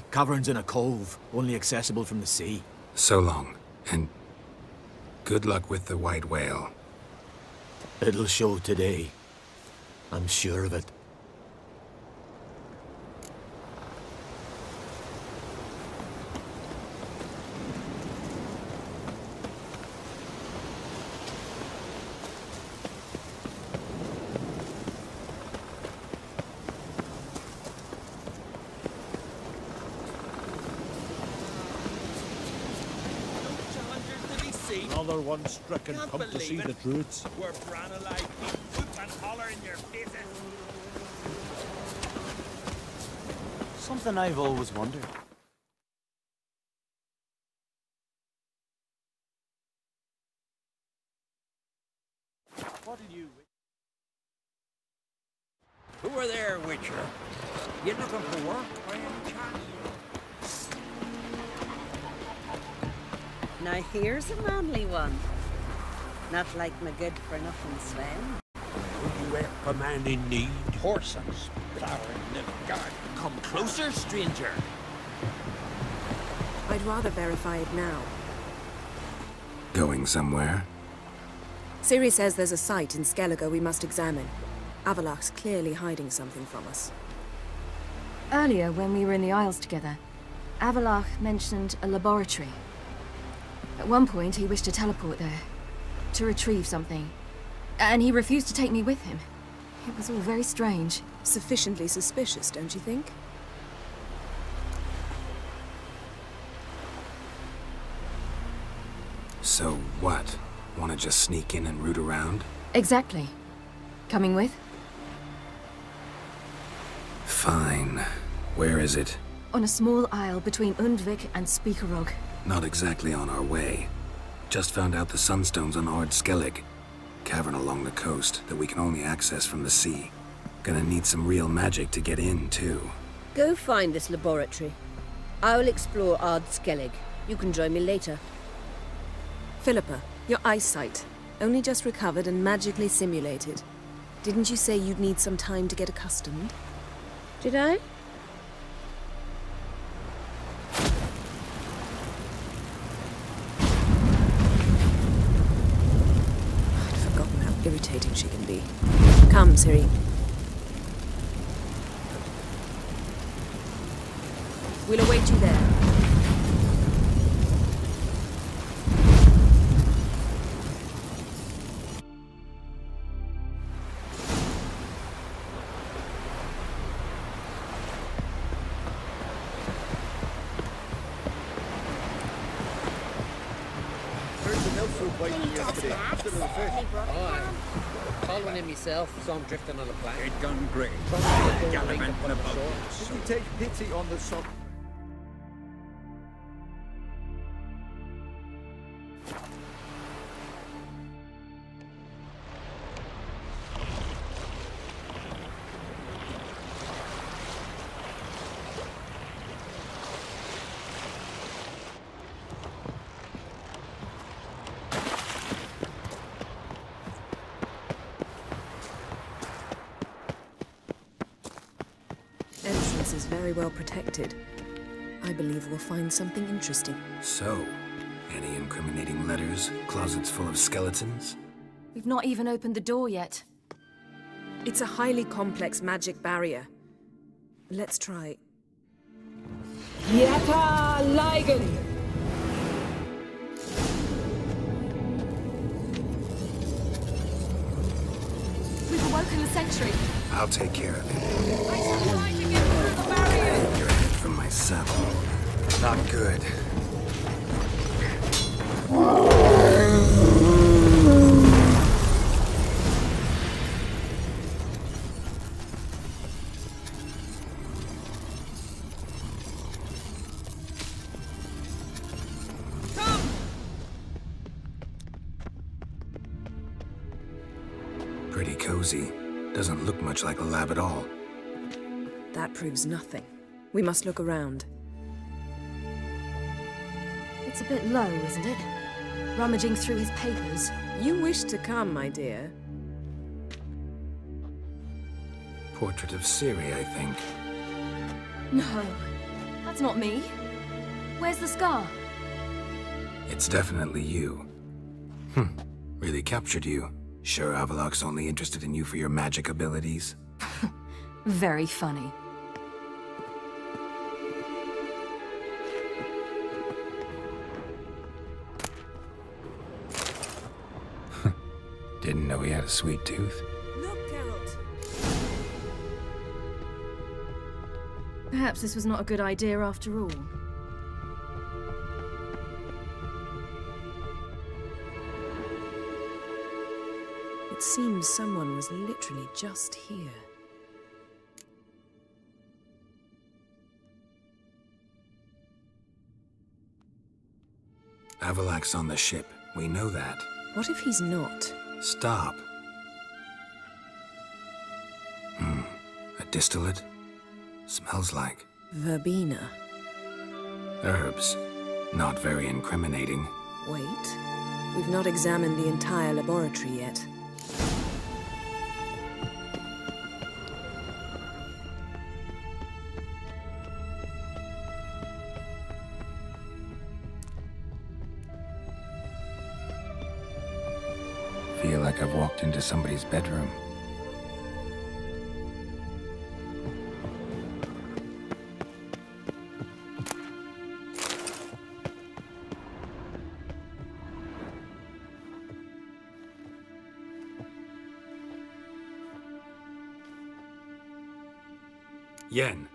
Cavern's in a cove, only accessible from the sea. So long, and good luck with the white whale. It'll show today. I'm sure of it. Another one stricken come to see the druids. We're bran alive, whoop and holler in your faces. Something I've always wondered. What did you... Who are there, Witcher? You looking for work by any chance? Now here's a manly one. Not like my good-for-nothing Sven. You help a man in need? Horse and splowering in the garden. Come closer, stranger. I'd rather verify it now. Going somewhere? Ciri says there's a site in Skellige we must examine. Avalach's clearly hiding something from us. Earlier, when we were in the Isles together, Avalach mentioned a laboratory. At one point, he wished to teleport there, to retrieve something. And he refused to take me with him. It was all very strange. Sufficiently suspicious, don't you think? So what? Want to just sneak in and root around? Exactly. Coming with? Fine. Where is it? On a small isle between Undvik and Speakerog. Not exactly on our way. Just found out the sunstone's on Ard Skellig. Cavern along the coast that we can only access from the sea. Gonna need some real magic to get in, too. Go find this laboratory. I will explore Ard Skellig. You can join me later. Philippa, your eyesight. Only just recovered and magically simulated. Didn't you say you'd need some time to get accustomed? Did I? Irritating she can be. Come, Ciri. We'll await you there. Following him myself, saw him drifting on a plank. It gone great. Gallivanting about. Did you take pity on the sub? Is very well protected. I believe we'll find something interesting. So, any incriminating letters? Closets full of skeletons? We've not even opened the door yet. It's a highly complex magic barrier. Let's try. Yata Ligen! We've awoken the sentry. I'll take care of it. I shall try to get through the barrier. Take your head from my saddle. Not good. Pretty cozy. Doesn't look much like a lab at all. That proves nothing. We must look around. It's a bit low, isn't it? Rummaging through his papers. You wish to come, my dear. Portrait of Ciri, I think. No, that's not me. Where's the scar? It's definitely you. Really captured you. Sure Avallac'h's only interested in you for your magic abilities? Very funny. Didn't know he had a sweet tooth. Look, Geralt. Perhaps this was not a good idea after all. It seems someone was literally just here. Avallac'h's on the ship. We know that. What if he's not? Stop. A distillate? Smells like... Verbena. herbs. Not very incriminating. Wait. We've not examined the entire laboratory yet. Feel like I've walked into somebody's bedroom. Yen.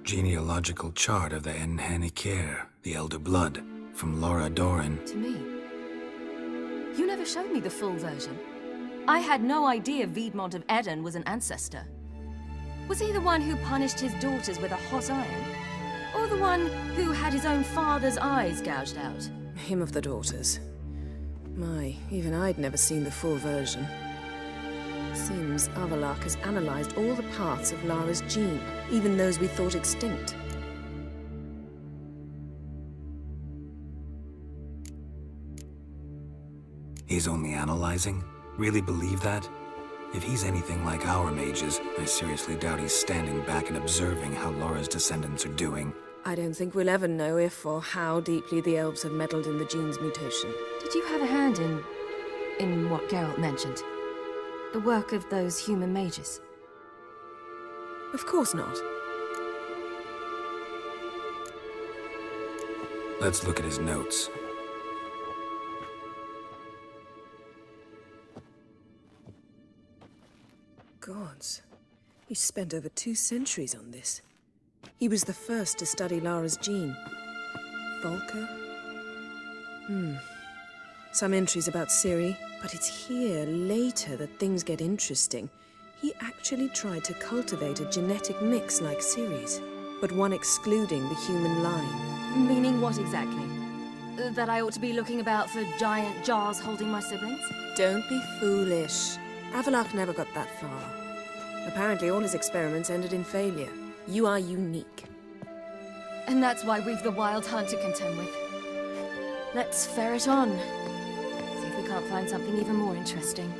Genealogical chart of the Enhanikir, the Elder Blood, from Laura Doran. To me? You never showed me the full version. I had no idea Viedmont of Eden was an ancestor. Was he the one who punished his daughters with a hot iron? Or the one who had his own father's eyes gouged out? Him of the daughters. My, even I'd never seen the full version. Seems Avallac'h has analyzed all the parts of Lara's gene, even those we thought extinct. He's only analyzing? Really believe that? If he's anything like our mages, I seriously doubt he's standing back and observing how Laura's descendants are doing. I don't think we'll ever know if or how deeply the elves have meddled in the gene's mutation. Did you have a hand in what Geralt mentioned? The work of those human mages? Of course not. Let's look at his notes. Gods. He spent over 2 centuries on this. He was the first to study Lara's gene. Volker? Some entries about Ciri, but it's here, later, that things get interesting. He actually tried to cultivate a genetic mix like Ciri's, but one excluding the human line. Meaning what exactly? That I ought to be looking about for giant jars holding my siblings? Don't be foolish. Avallac'h never got that far. Apparently all his experiments ended in failure. You are unique. And that's why we've the Wild Hunt to contend with. Let's ferret on. See if we can't find something even more interesting.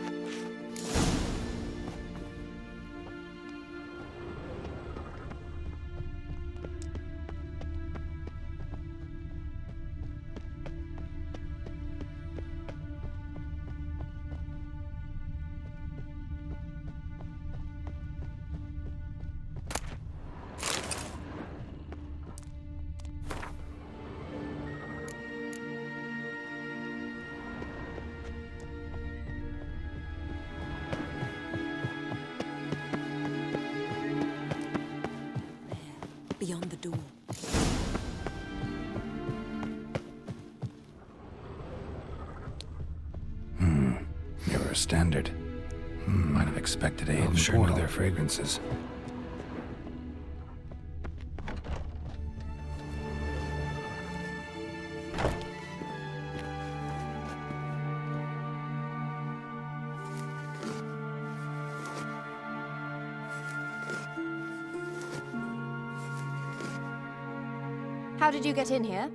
standard. Might have expected a hidden Sure portal. know Their fragrances. How did you get in here?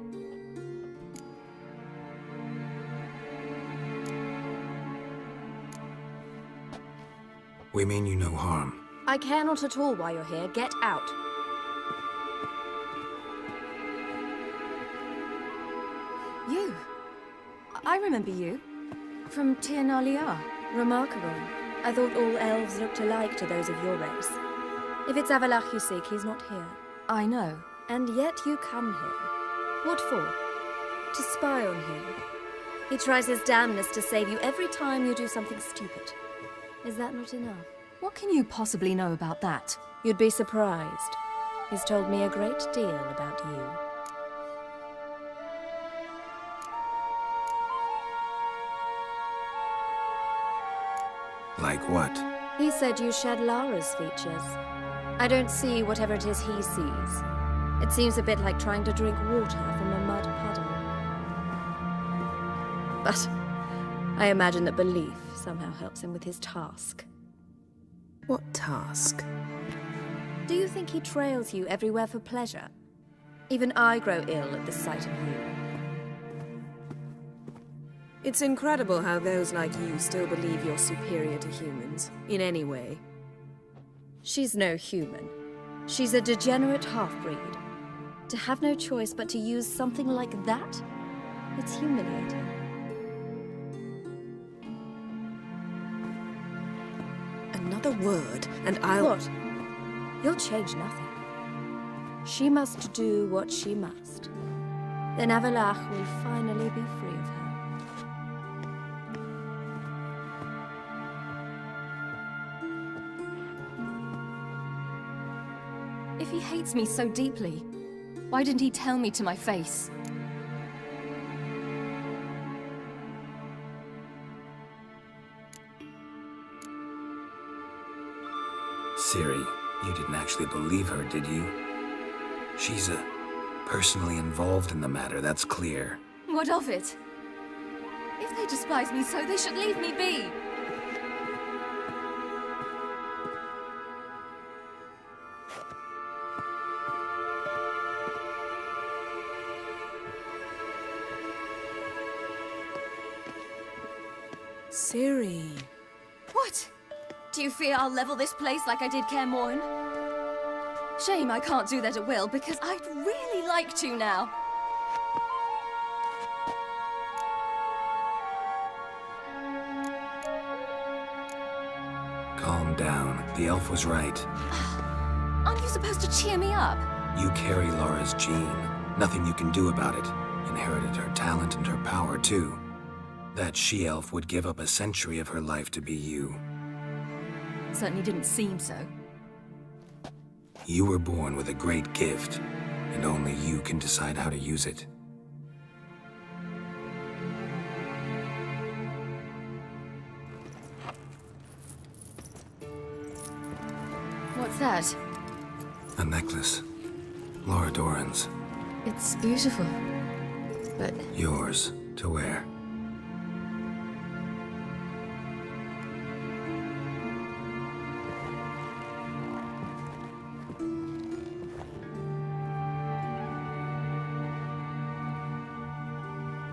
We mean you no harm. I care not at all why you're here. Get out. You. I remember you. From Tir Nalia. Remarkable. I thought all elves looked alike to those of your race. If it's Avalach you seek, he's not here. I know. And yet you come here. What for? To spy on him. He tries his damnedest to save you every time you do something stupid. Is that not enough? What can you possibly know about that? You'd be surprised. He's told me a great deal about you. Like what? He said you shared Lara's features. I don't see whatever it is he sees. It seems a bit like trying to drink water from a mud puddle. But I imagine that belief somehow helps him with his task. What task? Do you think he trails you everywhere for pleasure? Even I grow ill at the sight of you. It's incredible how those like you still believe you're superior to humans, in any way. She's no human. She's a degenerate half-breed. To have no choice but to use something like that? It's humiliating. Another word, and I'll... What? You'll change nothing. She must do what she must. Then Avalach will finally be free of her. If he hates me so deeply, why didn't he tell me to my face? Ciri, you didn't actually believe her, did you? She's personally involved in the matter, that's clear. What of it? If they despise me so, they should leave me be. Ciri. What? Do you fear I'll level this place like I did Kaer Morhen? Shame I can't do that at will, because I'd really like to now. Calm down. The elf was right. Aren't you supposed to cheer me up? You carry Lara's gene. Nothing you can do about it. Inherited her talent and her power, too. That she-elf would give up a century of her life to be you. Certainly didn't seem so. You were born with a great gift, and only you can decide how to use it. What's that? A necklace. Lara Doran's. It's beautiful, but... Yours, to wear.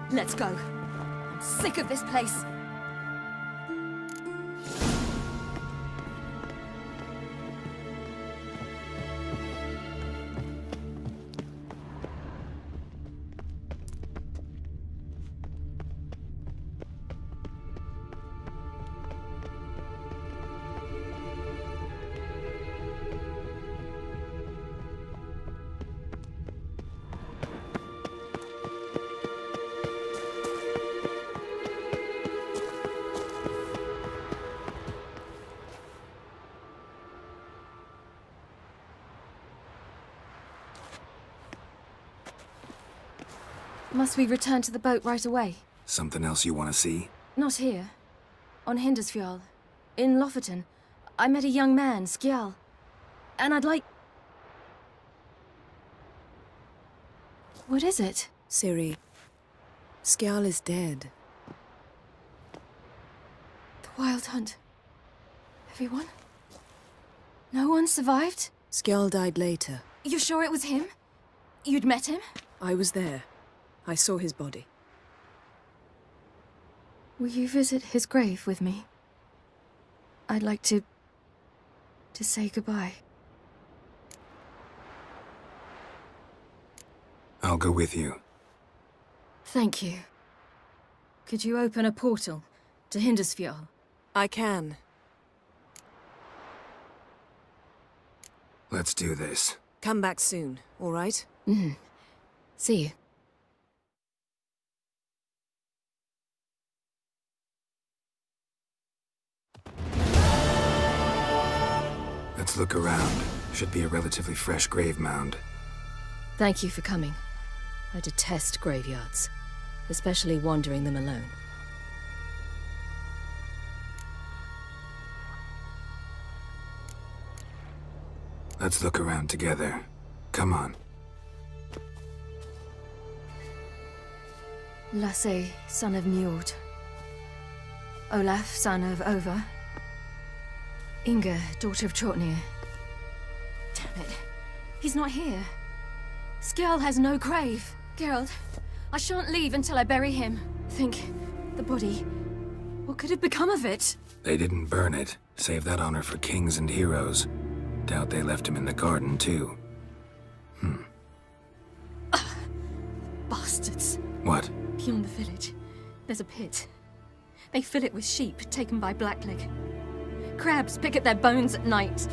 Let's go. I'm sick of this place. Must we return to the boat right away? Something else you want to see? Not here. On Hindisfjall, in Lofoten, I met a young man, Skjal. And I'd like... What is it? Ciri, Skjal is dead. The Wild Hunt. Everyone? No one survived? Skjal died later. You sure it was him? You'd met him? I was there. I saw his body. Will you visit his grave with me? I'd like to say goodbye. I'll go with you. Thank you. Could you open a portal to Hindisfjall? I can. Let's do this. Come back soon, all right? See you. Let's look around. Should be a relatively fresh grave mound. Thank you for coming. I detest graveyards, especially wandering them alone. Let's look around together. Come on. Lasse, son of Njord. Olaf, son of Ova. Inga, daughter of Trotnir. Damn it. He's not here. Skjal has no grave. Geralt, I shan't leave until I bury him. Think, the body. What could have become of it? They didn't burn it. Save that honor for kings and heroes. Doubt they left him in the garden, too. Bastards. What? Beyond the village, there's a pit. They fill it with sheep taken by Blackleg. Crabs pick at their bones at night.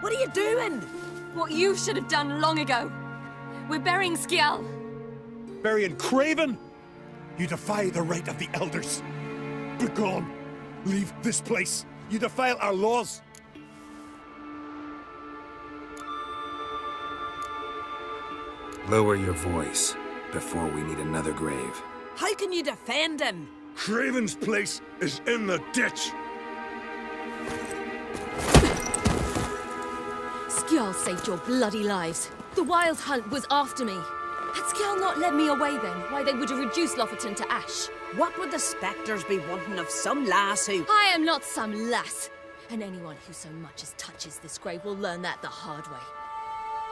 What are you doing? What you should have done long ago. We're burying Skjal. Burying Craven? You defy the right of the elders. Begone. Leave this place. You defile our laws. Lower your voice before we need another grave. How can you defend him? Craven's place is in the ditch. Skjal saved your bloody lives. The Wild Hunt was after me. Had Skjal not led me away then, why they would have reduced Lofoten to ash. What would the spectres be wanting of some lass who... I am not some lass. And anyone who so much as touches this grave will learn that the hard way.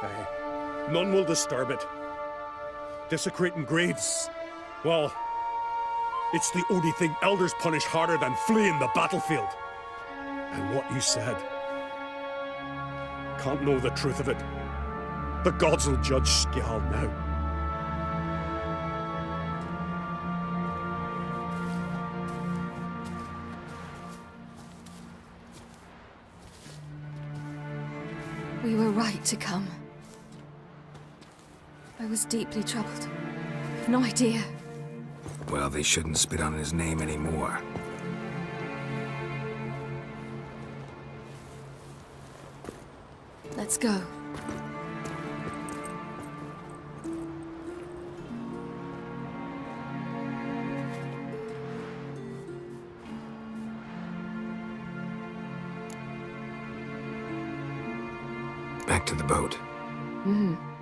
Aye. None will disturb it. Desecrating graves, well, it's the only thing elders punish harder than fleeing the battlefield. And what you said... Can't know the truth of it. The gods will judge Skjal now. We were right to come. I was deeply troubled. You've no idea. Well, they shouldn't spit on his name anymore. Let's go. Back to the boat. Mm-hmm.